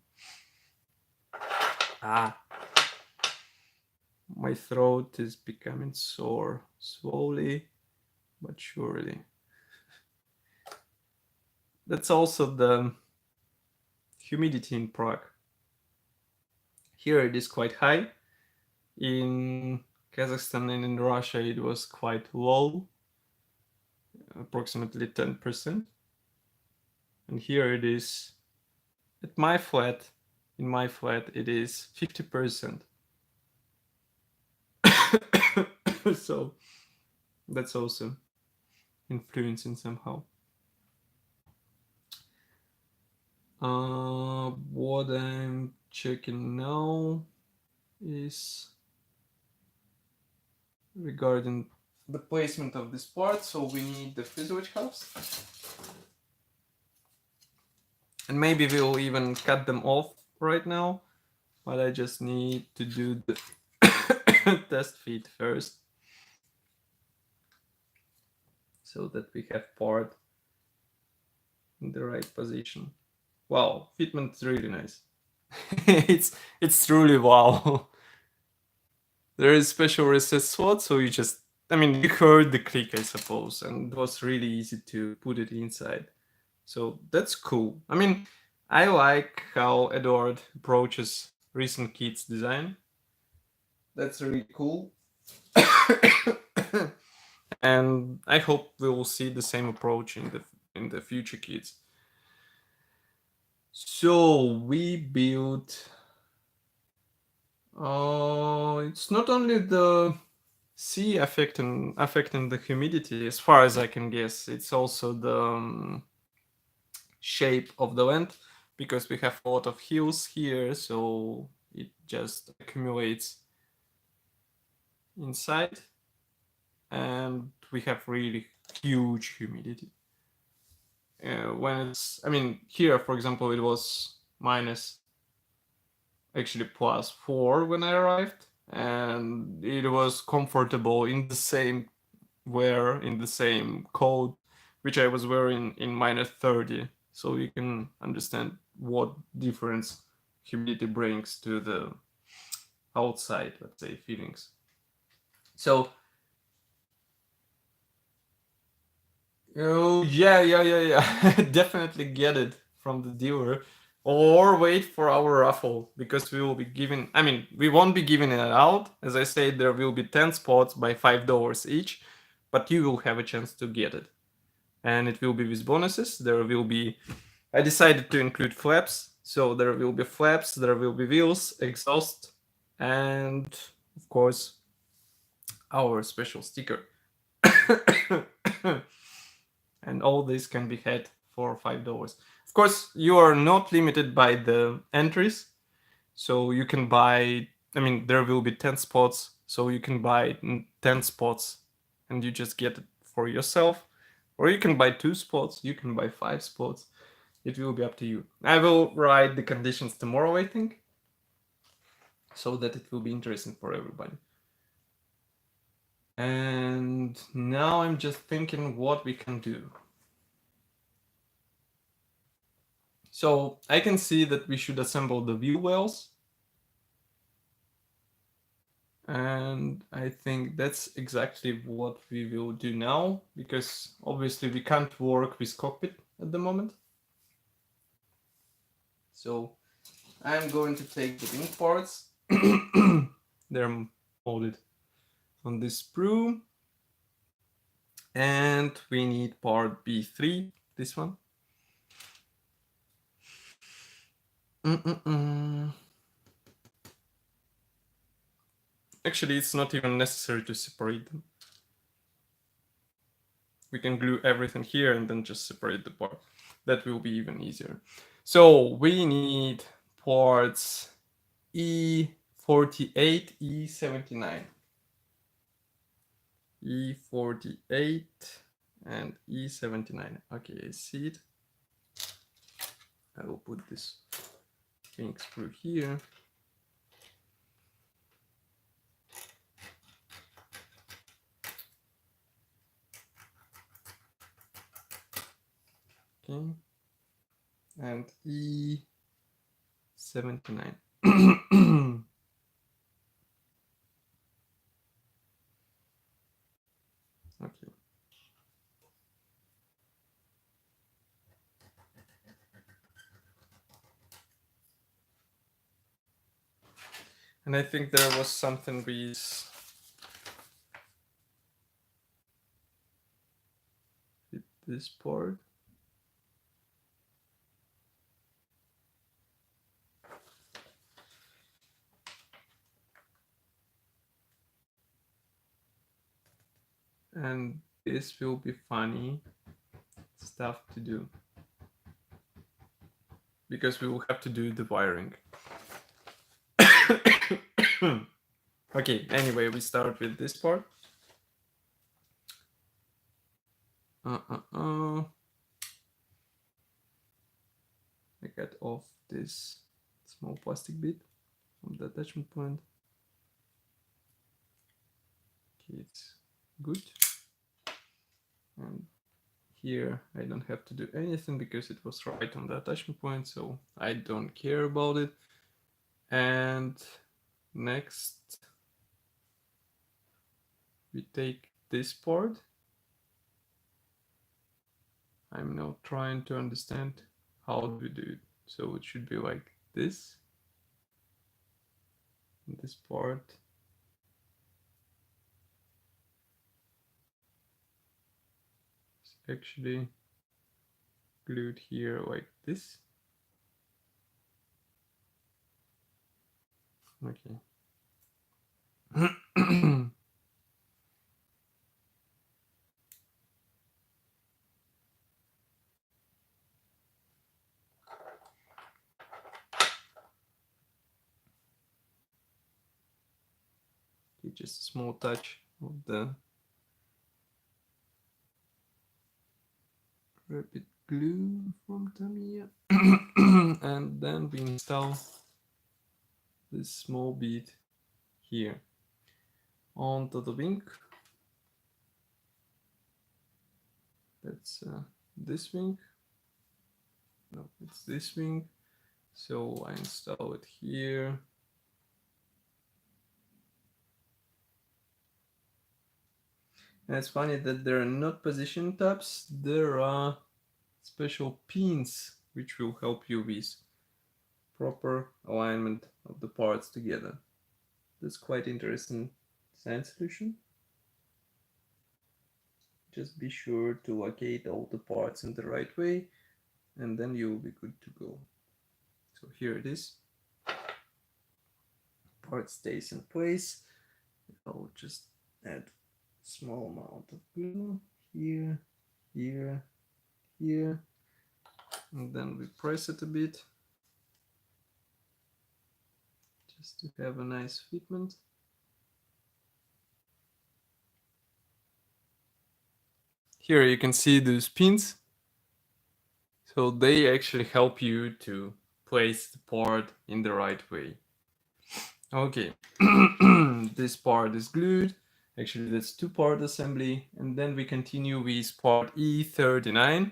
My throat is becoming sore slowly but surely. That's also the humidity in Prague. Here it is quite high. In Kazakhstan and in Russia it was quite low, approximately 10%. And here it is at my flat. In my flat it is 50%. So that's also influencing somehow. What I'm checking now is regarding the placement of this part. So we need the fuselage halves. And maybe we'll even cut them off right now, but I just need to do the test fit first, so that we have part in the right position. Wow, fitment is really nice. it's truly wow. There is special recess slot, so you just, I mean, you heard the click, I suppose, and it was really easy to put it inside. So that's cool. I mean, I like how Eduard approaches recent kits design. That's really cool. And I hope we will see the same approach in the future kits. So we built. It's not only the sea affecting the humidity, as far as I can guess. It's also the shape of the land, because we have a lot of hills here, so it just accumulates inside, and we have really huge humidity. When it's, I mean, here, for example, it was actually +4 when I arrived, and it was comfortable in the same coat which I was wearing in -30. So you can understand what difference humidity brings to the outside, let's say, feelings. So yeah. Definitely get it from the dealer, or wait for our raffle, because we will be giving, I mean, we won't be giving it out. As I said, there will be 10 spots by $5 each, but you will have a chance to get it. And it will be with bonuses. There will be, I decided to include flaps, so there will be flaps, there will be wheels, exhaust, and of course our special sticker. And all this can be had for $5. Of course, you are not limited by the entries, so you can buy, I mean, there will be 10 spots, so you can buy 10 spots and you just get it for yourself, or you can buy 2 spots, you can buy 5 spots. It will be up to you. I will write the conditions tomorrow, I think, so that it will be interesting for everybody. And now I'm just thinking what we can do. So I can see that we should assemble the wheel wells. And I think that's exactly what we will do now, because obviously we can't work with cockpit at the moment. So I'm going to take the wing parts. They're molded on this sprue. And we need part B3, this one. Actually, it's not even necessary to separate them. We can glue everything here and then just separate the part. That will be even easier. So we need parts E48, E79. E48 and E79. Okay, I see it. I will put this wing sprue here. Okay. And E79. Okay. And I think there was something with this part. And this will be funny stuff to do, because we will have to do the wiring. Okay, anyway, we start with this part. I got off this small plastic bit from the attachment point. Okay, it's good. And here I don't have to do anything because it was right on the attachment point, so I don't care about it. And next we take this part. I'm now trying to understand how do we do it. So it should be like this. This part. Is actually glued here like this. Okay. Just a small touch of the rapid glue from Tamiya. And then we install this small bit here onto the wing. That's this wing. No, it's this wing. So I install it here. And it's funny that there are not position tabs, there are special pins which will help you with proper alignment of the parts together. That's quite interesting design solution. Just be sure to locate all the parts in the right way, and then you will be good to go. So here it is. Part stays in place. I'll just add small amount of glue here, here, here, and then we press it a bit just to have a nice fitment. Here you can see those pins, so they actually help you to place the part in the right way. Okay, this part is glued. Actually, that's two-part assembly. And then we continue with part E39.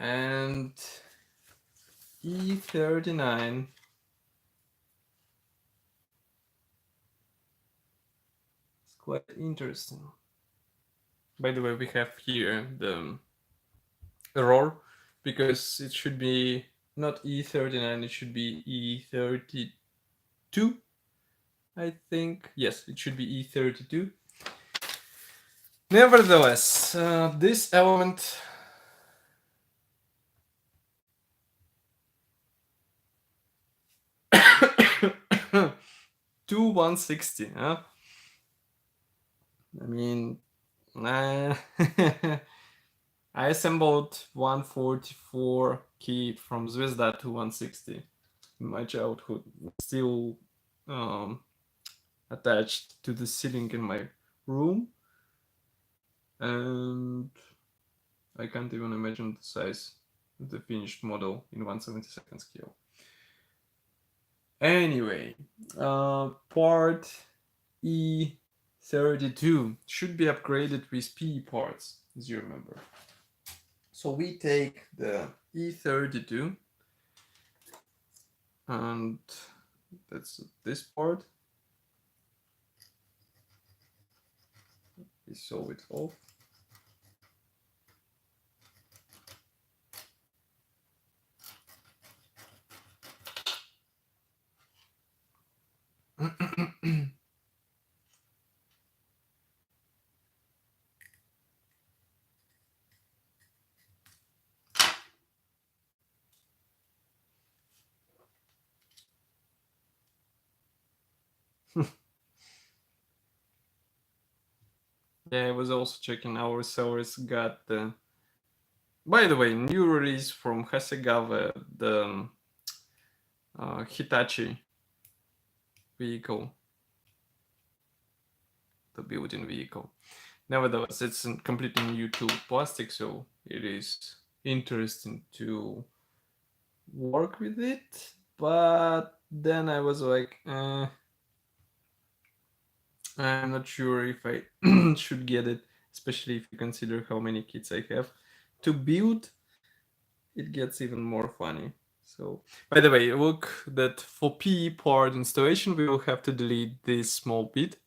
And E39. It's quite interesting. By the way, we have here the error because it should be not E39, it should be E32. I think, yes, it should be E32. Nevertheless, this element to 160, huh? I mean, I assembled 144 key from Zvezda to 160 in my childhood, still attached to the ceiling in my room, and I can't even imagine the size of the finished model in 1/72 scale. Anyway, part E32 should be upgraded with PE parts, as you remember. So we take the E32, and that's this part. We saw it off. Yeah, I was also checking our sellers got the. By the way, new release from Hasegawa, the Hitachi vehicle, the built-in vehicle. Nevertheless, it's completely new to plastic, so it is interesting to work with it. But then I was like, I'm not sure if I should get it, especially if you consider how many kits I have to build. It gets even more funny. So, by the way, look that for PE part installation, we will have to delete this small bit.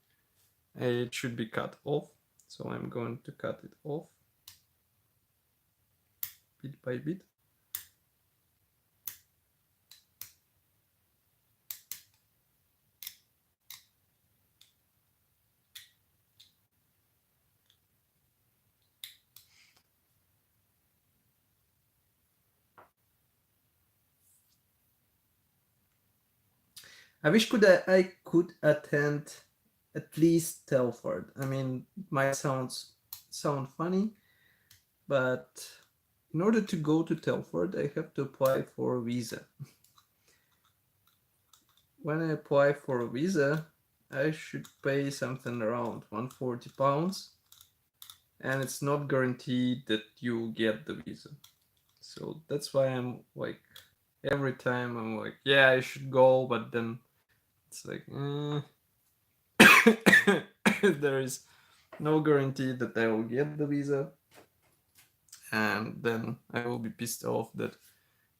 It should be cut off. So I'm going to cut it off bit by bit. I wish I could attend at least Telford. I mean, it might sound funny, but in order to go to Telford, I have to apply for a visa. When I apply for a visa, I should pay something around £140, and it's not guaranteed that you get the visa. So that's why I'm like, every time I'm like, yeah, I should go, but then it's like, there is no guarantee that I will get the visa, and then I will be pissed off that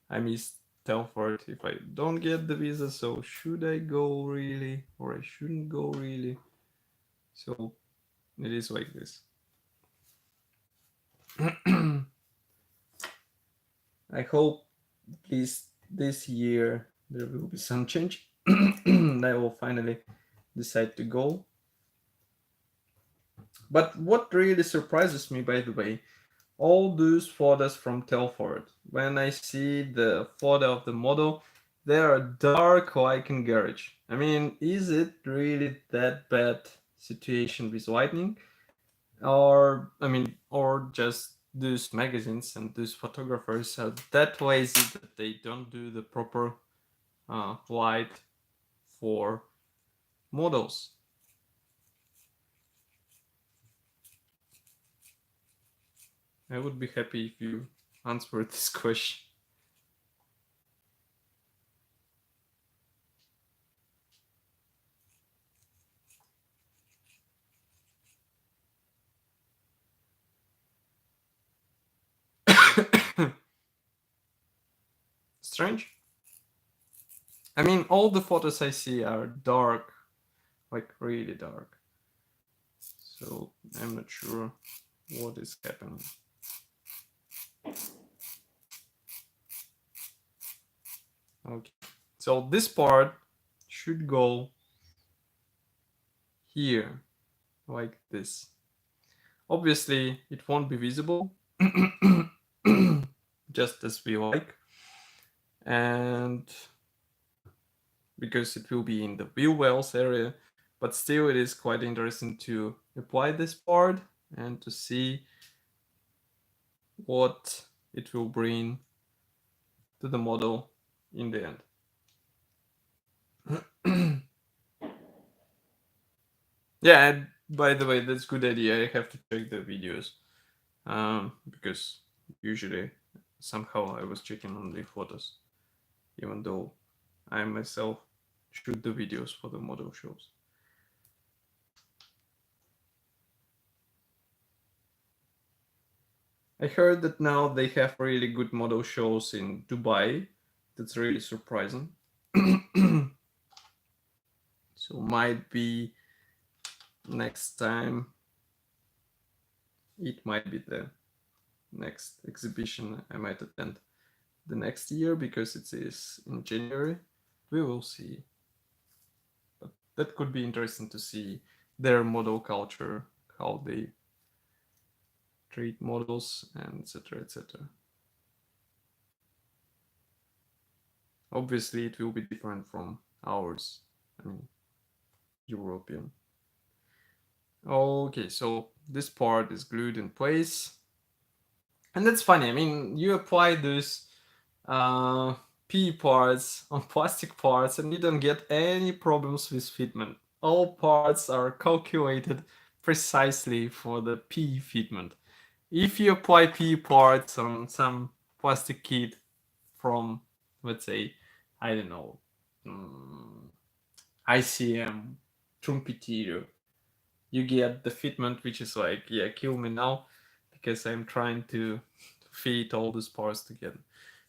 I missed Telford if I don't get the visa. So should I go really, or I shouldn't go really? So it is like this. I hope at least this year there will be some change. I will finally decide to go. But what really surprises me, by the way, all those photos from Telford, when I see the photo of the model, they are dark like in garage. I mean, is it really that bad situation with lighting? Or just those magazines and those photographers are that lazy that they don't do the proper light for models? I would be happy if you answered this question. strange. I mean, all the photos I see are dark, like really dark. So I'm not sure what is happening. Okay, so this part should go here, like this. Obviously, it won't be visible, just as we like. And because it will be in the wheel wells area, but still it is quite interesting to apply this part and to see what it will bring to the model in the end. Yeah, and by the way, that's a good idea. I have to check the videos because usually somehow I was checking only photos, even though I myself shoot the videos for the model shows. I heard that now they have really good model shows in Dubai. That's really surprising. So might be next time it might be the next exhibition I might attend the next year because it is in January. We will see. But that could be interesting to see their model culture, how they treat models, and etc. etc. Obviously, it will be different from ours. I mean, European. Okay, so this part is glued in place. And that's funny. I mean, you apply those P parts on plastic parts and you don't get any problems with fitment. All parts are calculated precisely for the P fitment. If you apply P parts on some plastic kit from, let's say, I don't know, ICM, Trumpeterio, you get the fitment which is like, yeah, kill me now because I'm trying to fit all these parts together.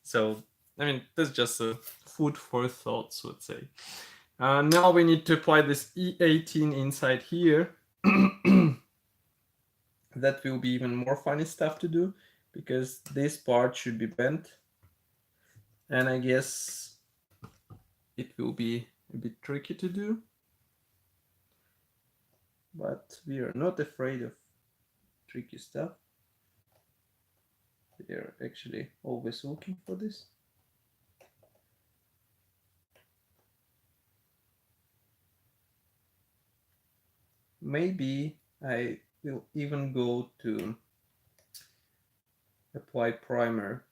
So, I mean, that's just a food for thoughts, let's say. Now we need to apply this E18 inside here. That will be even more funny stuff to do because this part should be bent. And I guess it will be a bit tricky to do. But we are not afraid of tricky stuff. We are actually always looking for this. Maybe I will even go to apply primer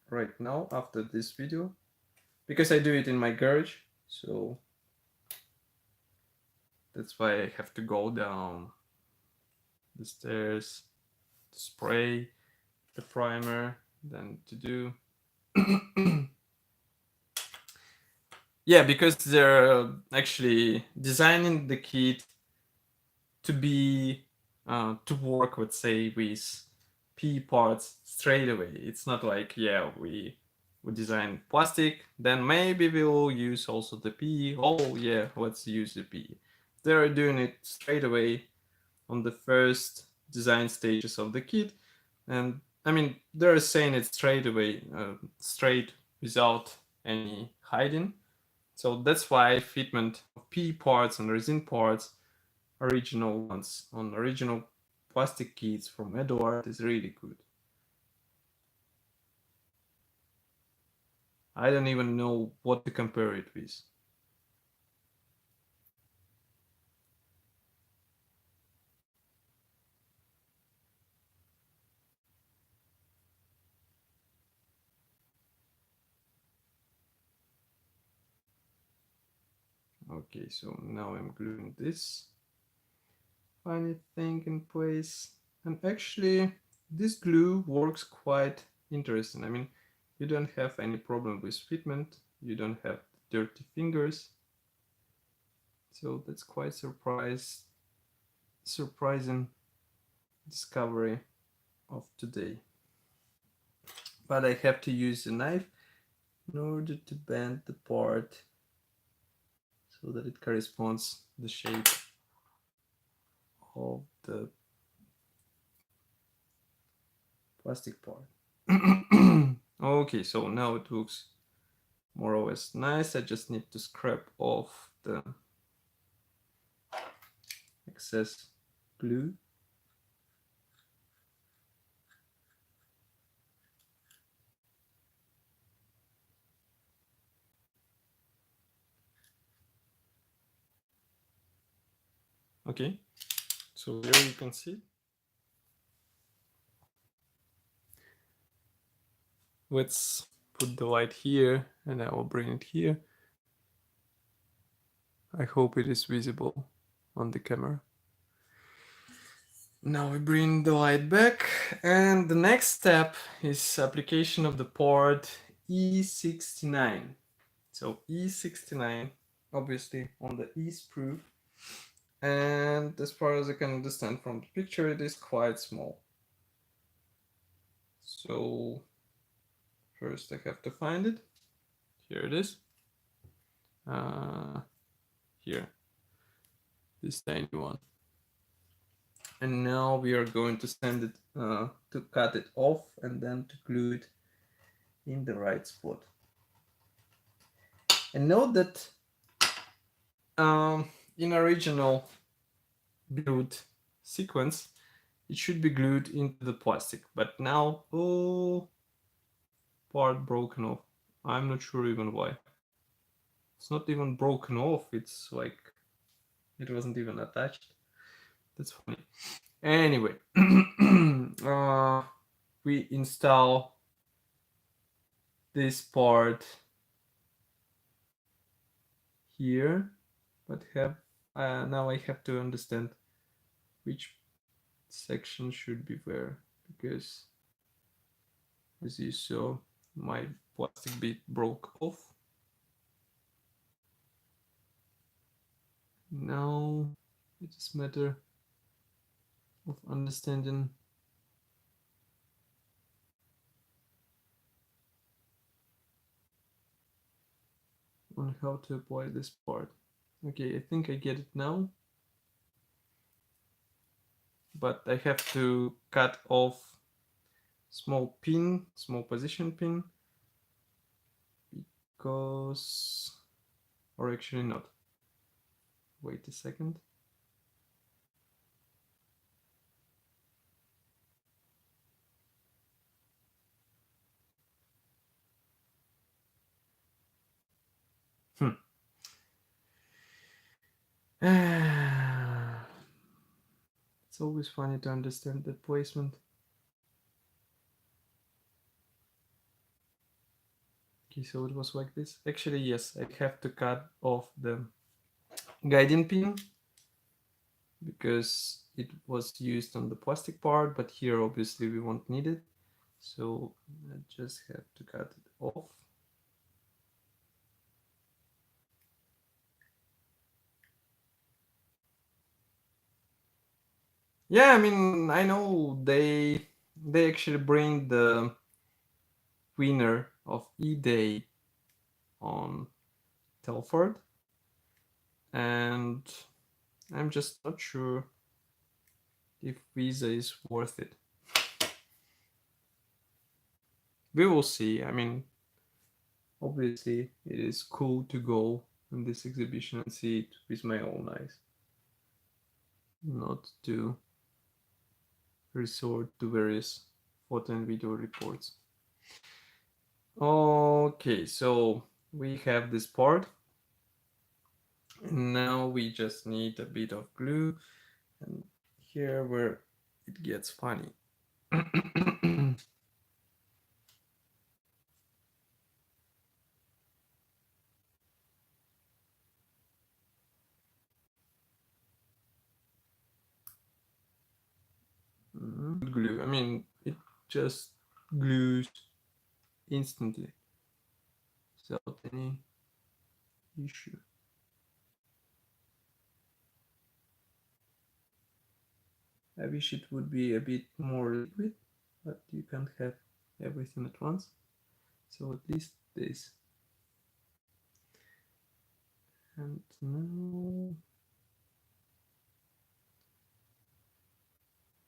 right now after this video because I do it in my garage, so that's why I have to go down the stairs to spray the primer, then to do yeah, because they're actually designing the kit to be to work, let's say, with P parts straight away. It's not like, yeah, we design plastic, then maybe we'll use also the P. Oh yeah, let's use the P. They're doing it straight away on the first design stages of the kit, and I mean they're saying it straight away, straight without any hiding. So that's why fitment of P parts and resin parts, original ones on original plastic kits from Eduard, is really good. I don't even know what to compare it with. Okay, so now I'm gluing this funny thing in place. And actually, this glue works quite interesting. I mean, you don't have any problem with fitment. You don't have dirty fingers. So that's quite surprising discovery of today. But I have to use a knife in order to bend the part so that it corresponds to the shape of the plastic part. Okay, so now it looks more or less nice. I just need to scrape off the excess glue. Okay, so here you can see. Let's put the light here and I will bring it here. I hope it is visible on the camera. Now we bring the light back, and the next step is application of the port E69. So E69, obviously on the E sprue, and as far as I can understand from the picture, it is quite small. So first I have to find it. Here it is. Here, this tiny one. And now we are going to send it to cut it off and then to glue it in the right spot. And note that in original build sequence, it should be glued into the plastic, but now, oh, part broken off. I'm not sure even why. It's not even broken off, it's like it wasn't even attached. That's funny. Anyway, we install this part here, but now I have to understand which section should be where, because as you saw, my plastic bit broke off. Now it is a matter of understanding on how to apply this part. Okay, I think I get it now, but I have to cut off small position pin, because, or actually not. Wait a second. It's always funny to understand the placement. Okay, so it was like this. Actually, yes, I have to cut off the guiding pin because it was used on the plastic part, but here obviously we won't need it. So I just have to cut it off. Yeah, I mean, I know they actually bring the winner of E-Day on Telford, and I'm just not sure if Visa is worth it. We will see. I mean, obviously it is cool to go in this exhibition and see it with my own eyes, not to resort to various photo and video reports. Okay, so we have this part, and now we just need a bit of glue, and here where it gets funny. Glue, I mean, it just glues instantly without any issue. I wish it would be a bit more liquid, but you can't have everything at once. So at least this. And now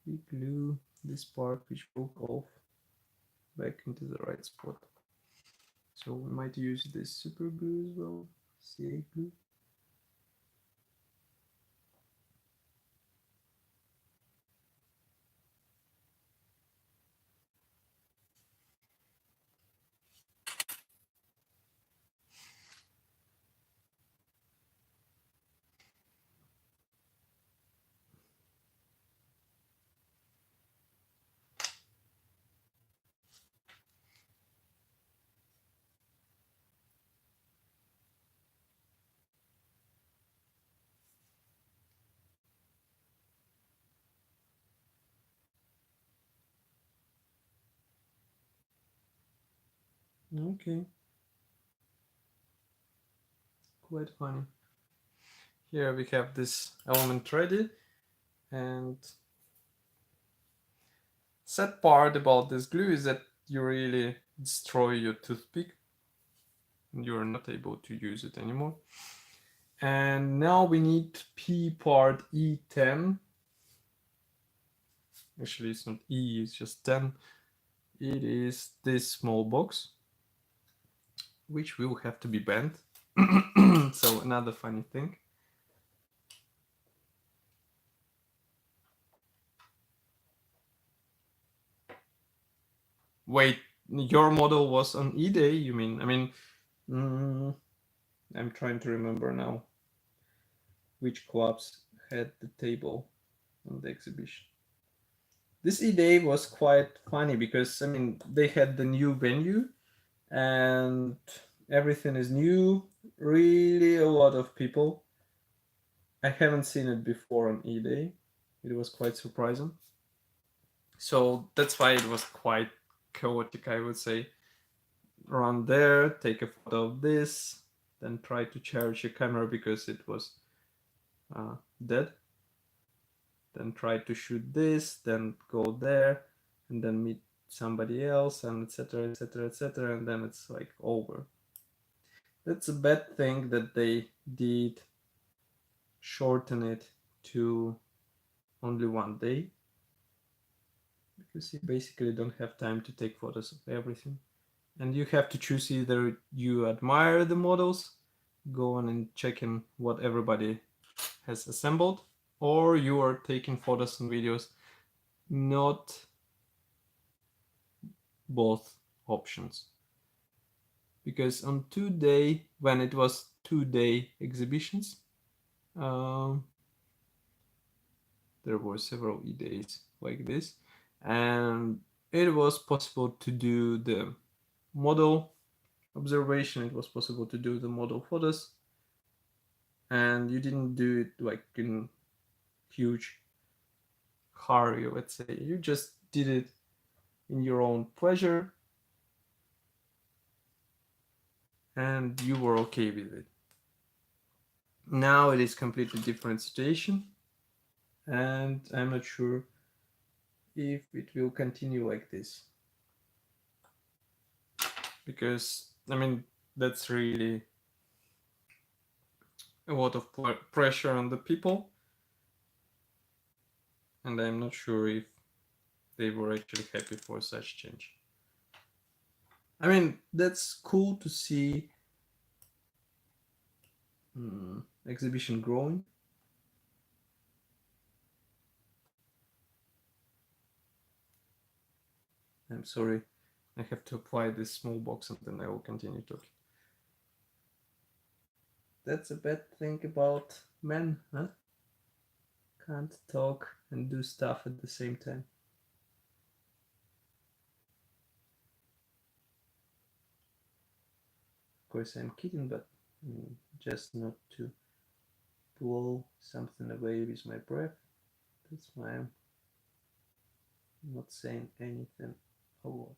we glue this part which broke off back into the right spot. So we might use this super glue as well, CA glue. Okay, quite funny. Here we have this element ready, and sad part about this glue is that you really destroy your toothpick and you're not able to use it anymore. And now we need P part E10. Actually, it's not E, it's just 10. It is this small box, which will have to be bent. So another funny thing. Wait, your model was on E-Day, you mean? I mean, I'm trying to remember now which clubs had the table on the exhibition. This E-Day was quite funny because, I mean, they had the new venue and everything is new, really a lot of people. I haven't seen it before on E-Day. It was quite surprising. So that's why it was quite chaotic, I would say. Run there, take a photo of this, then try to charge your camera because it was dead. Then try to shoot this, then go there, and then meet somebody else, and etc., etc., etc., and then it's like over. That's a bad thing that they did shorten it to only one day, because you basically don't have time to take photos of everything. And you have to choose either you admire the models, go on and check in what everybody has assembled, or you are taking photos and videos, not both options. Because on 2-day, when it was 2-day exhibitions, there were several E-days like this, and it was possible to do the model observation, it was possible to do the model photos, and you didn't do it like in huge hurry, let's say. You just did it in your own pleasure, and you were okay with it. Now it is completely different situation, and I'm not sure if it will continue like this, because I mean that's really a lot of pressure on the people, and I'm not sure if they were actually happy for such change. I mean, that's cool to see exhibition growing. I'm sorry, I have to apply this small box and then I will continue talking. That's a bad thing about men, huh? Can't talk and do stuff at the same time. Of course, I'm kidding, but just not to blow something away with my breath. That's why I'm not saying anything a lot.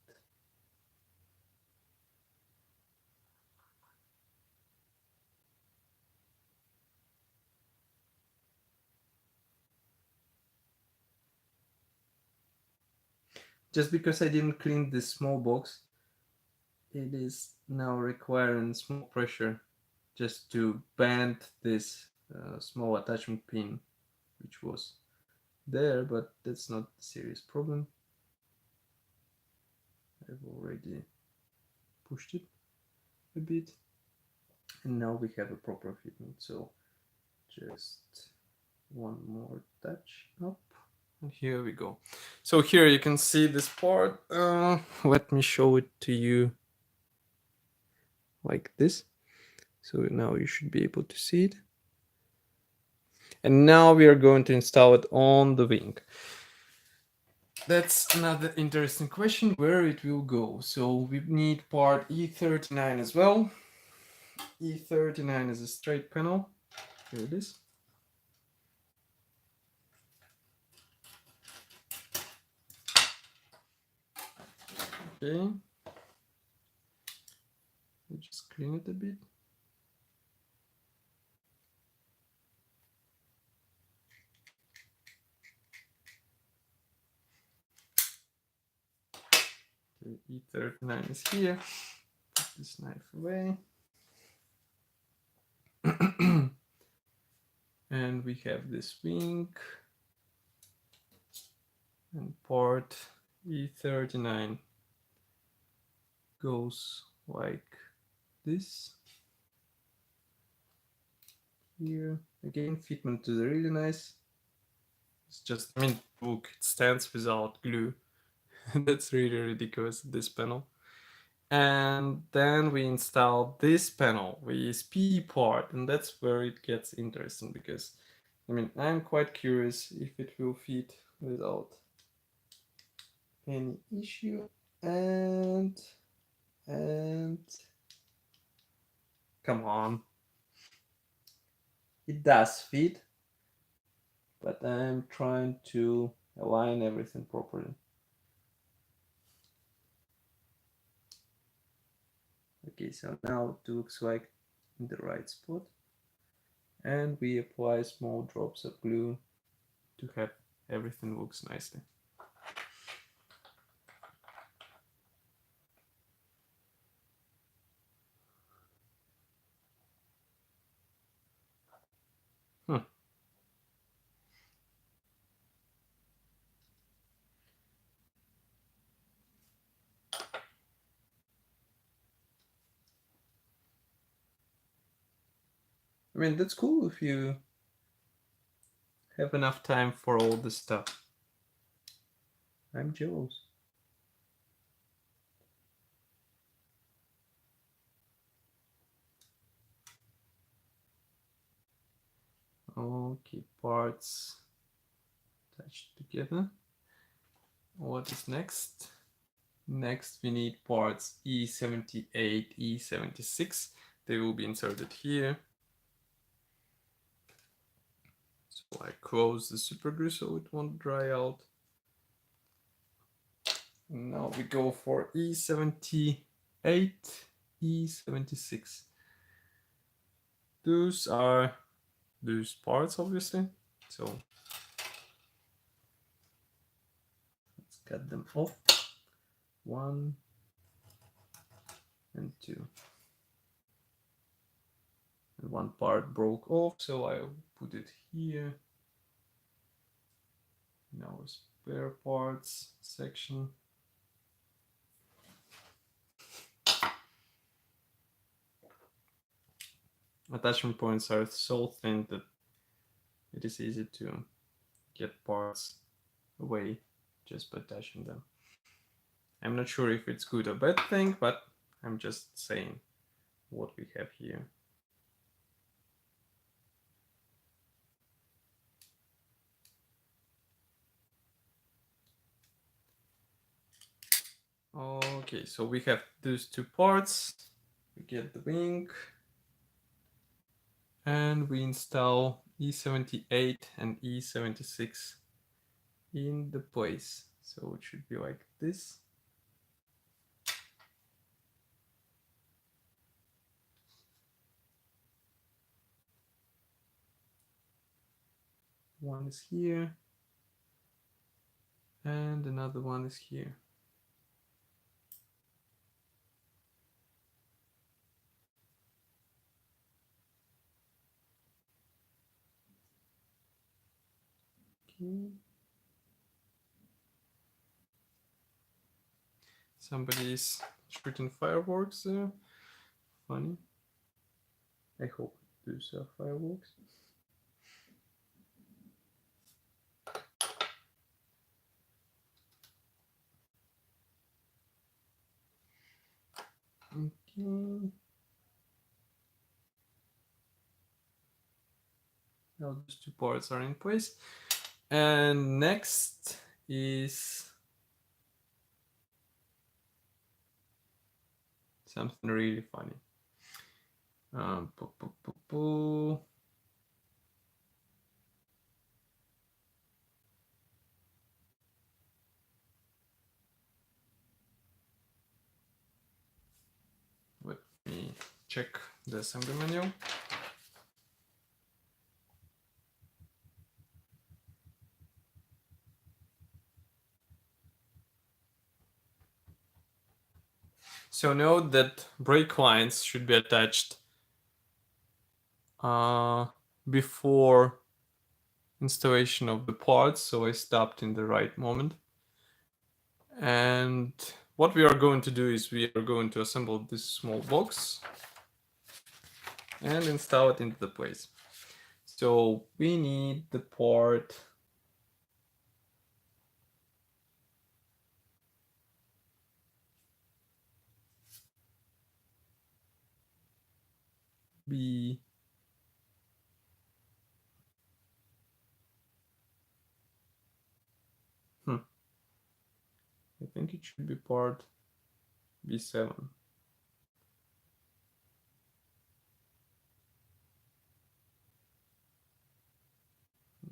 Just because I didn't clean this small box, it is now requiring small pressure just to bend this small attachment pin, which was there, but that's not a serious problem. I've already pushed it a bit, and now we have a proper fitment. So just one more touch up, and here we go. So here you can see this part. Let me show it to you like this. So now you should be able to see it. And now we are going to install it on the wing. That's another interesting question, where it will go. So we need part E39 as well. E39 is a straight panel. Here it is. Okay. We'll just clean it a bit. Okay, E39 is here. Put this knife away. And we have this wing and part E39 goes like this. Here again, fitment is really nice. It's just, I mean, look, it stands without glue. That's really ridiculous, this panel. And then we install this panel, the ESP part, and that's where it gets interesting, because I mean, I'm quite curious if it will fit without any issue. And come on, it does fit, but I'm trying to align everything properly. Okay, so now it looks like in the right spot, and we apply small drops of glue to have everything looks nicely. I mean, that's cool if you have enough time for all this stuff. I'm jealous. Okay, parts attached together. What is next? Next, we need parts E78, E76. They will be inserted here. So I close the super glue so it won't dry out. And now we go for E78, E76. Those are those parts, obviously. So let's cut them off. 1 and 2. And one part broke off, so I'll put it here. Now spare parts section. Attachment points are so thin that it is easy to get parts away just by attaching them. I'm not sure if it's good or bad thing, but I'm just saying what we have here. Okay, so we have those two parts. We get the wing, and we install E78 and E76 in the place. So it should be like this. One is here, and another one is here. Okay. Somebody's shooting fireworks there. Funny. I hope these are fireworks. Okay. Now those two parts are in place. And next is something really funny. Let me check the assembly manual. So note that brake lines should be attached before installation of the parts, so I stopped in the right moment. And what we are going to do is we are going to assemble this small box and install it into the place. So we need the part B I think it should be part B7.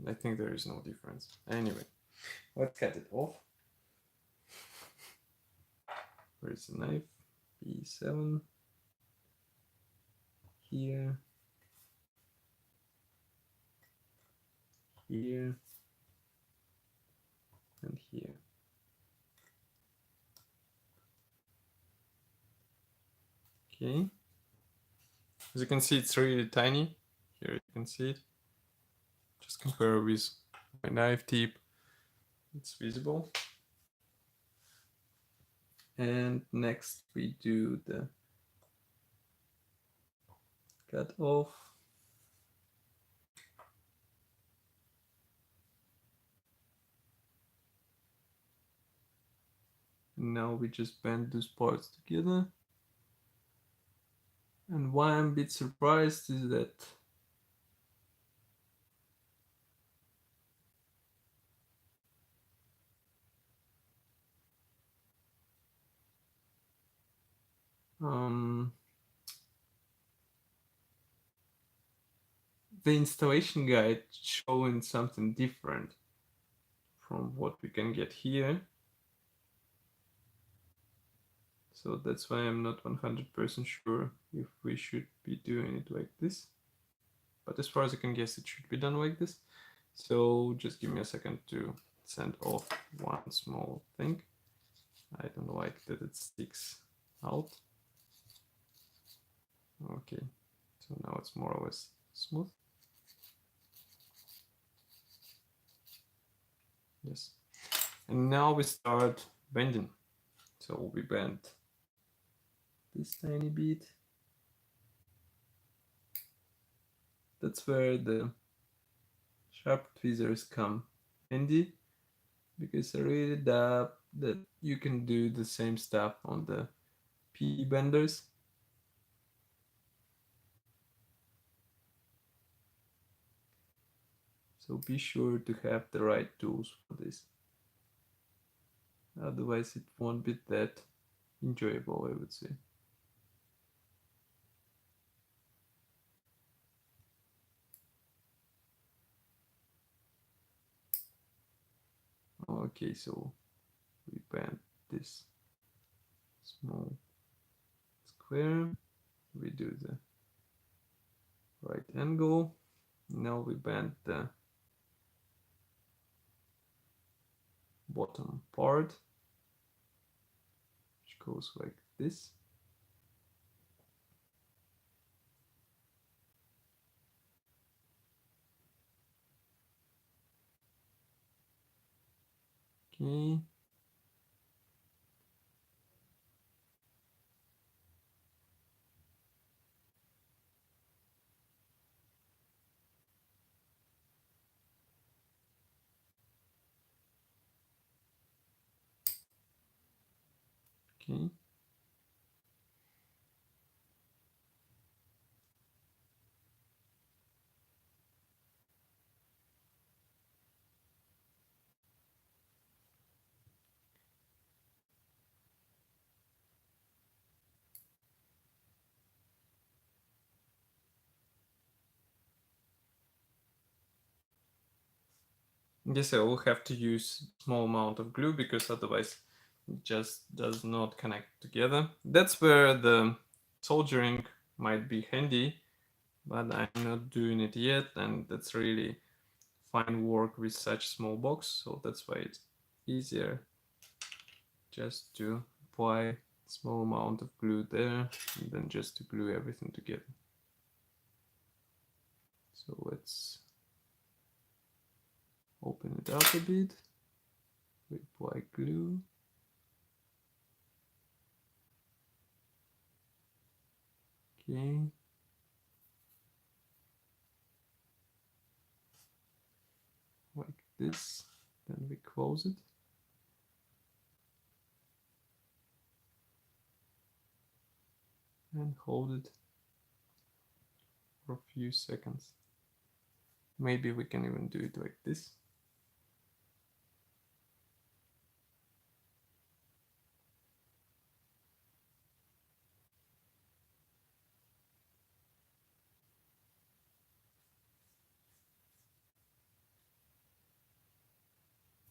I think there is no difference. Anyway, let's cut it off. Where is the knife? B7. Here. Here. And here. Okay. As you can see, it's really tiny. Here you can see it. Just compare with my knife tip. It's visible. And next we do the cut off. And now we just bend those parts together. And why I'm a bit surprised is that the installation guide showing something different from what we can get here. So that's why I'm not 100% sure if we should be doing it like this. But as far as I can guess, it should be done like this. So just give me a second to send off one small thing. I don't like that it sticks out. Okay, so now it's more or less smooth. Yes. And now we start bending. So we bend this tiny bit. That's where the sharp tweezers come handy, because I really doubt that you can do the same stuff on the P benders. So be sure to have the right tools for this. Otherwise it won't be that enjoyable, I would say. Okay, so we bend this small square. We do the right angle. Now we bend the bottom part, which goes like this. Okay. Okay. Yes, I will have to use small amount of glue because otherwise it just does not connect together. That's where the soldering might be handy, but I'm not doing it yet, and that's really fine work with such small box, so that's why it's easier just to apply small amount of glue there and then just to glue everything together. So let's open it up a bit. We apply glue. Okay. Like this. Then we close it. And hold it for a few seconds. Maybe we can even do it like this.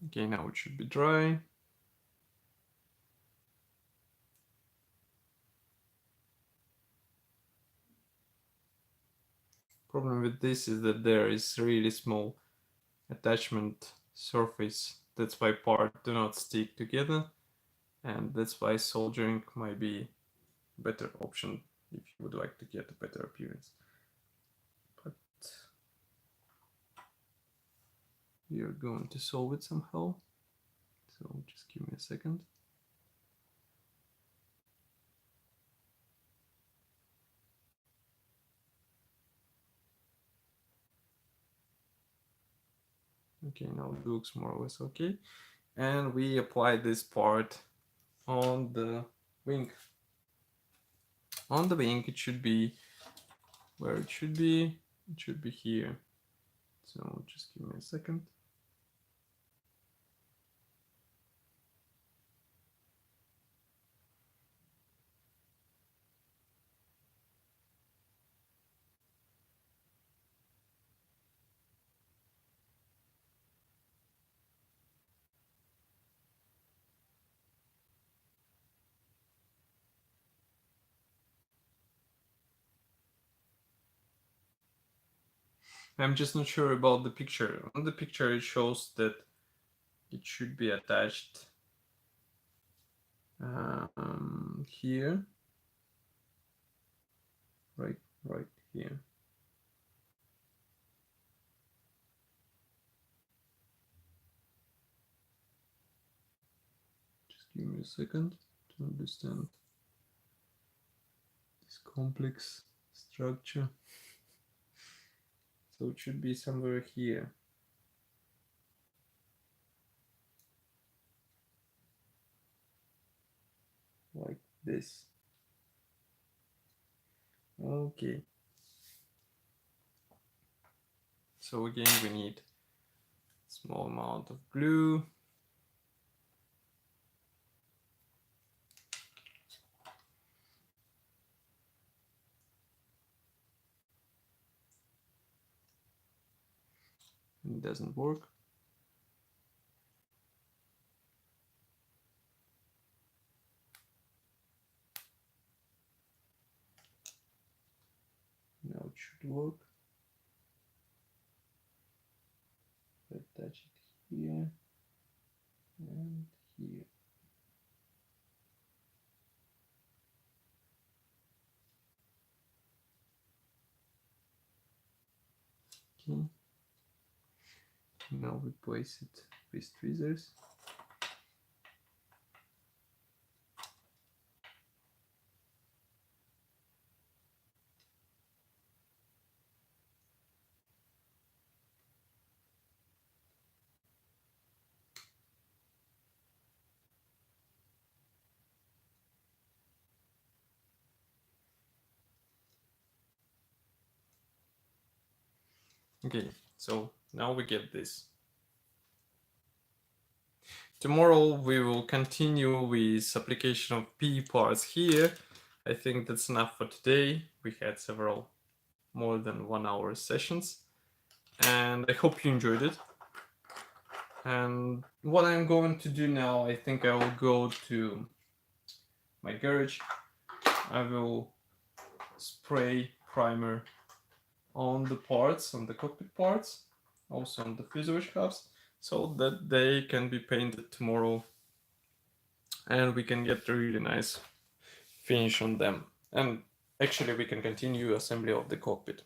Okay, now it should be dry. Problem with this is that there is really small attachment surface. That's why parts do not stick together, and that's why soldering might be a better option if you would like to get a better appearance. But we are going to solve it somehow. So just give me a second. Okay, now it looks more or less okay. And we apply this part on the wing. On the wing, it should be where it should be. It should be here. So just give me a second. I'm just not sure about the picture. On the picture, it shows that it should be attached here, right here. Just give me a second to understand this complex structure. So it should be somewhere here. Like this. Okay. So again, we need a small amount of glue. It doesn't work. Now it should work. Attach it here and here. Okay. Now we place it with tweezers. Okay, so now we get this. Tomorrow we will continue with application of P parts here. I think that's enough for today. We had several more than 1 hour sessions, and I hope you enjoyed it. And what I'm going to do now, I think I will go to my garage. I will spray primer on the parts, on the cockpit parts, also on the fuselage hubs, so that they can be painted tomorrow and we can get a really nice finish on them. And actually we can continue assembly of the cockpit.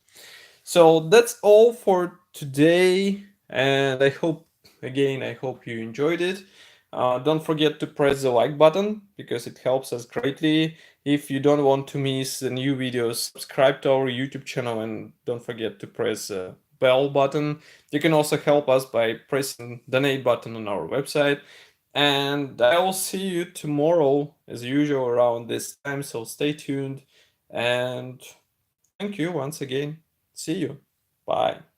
So that's all for today, and I hope you enjoyed it. Don't forget to press the like button because it helps us greatly. If you don't want to miss the new videos, subscribe to our YouTube channel and don't forget to press the bell button. You can also help us by pressing donate button on our website. And I will see you tomorrow as usual around this time, so stay tuned and thank you once again. See you. Bye.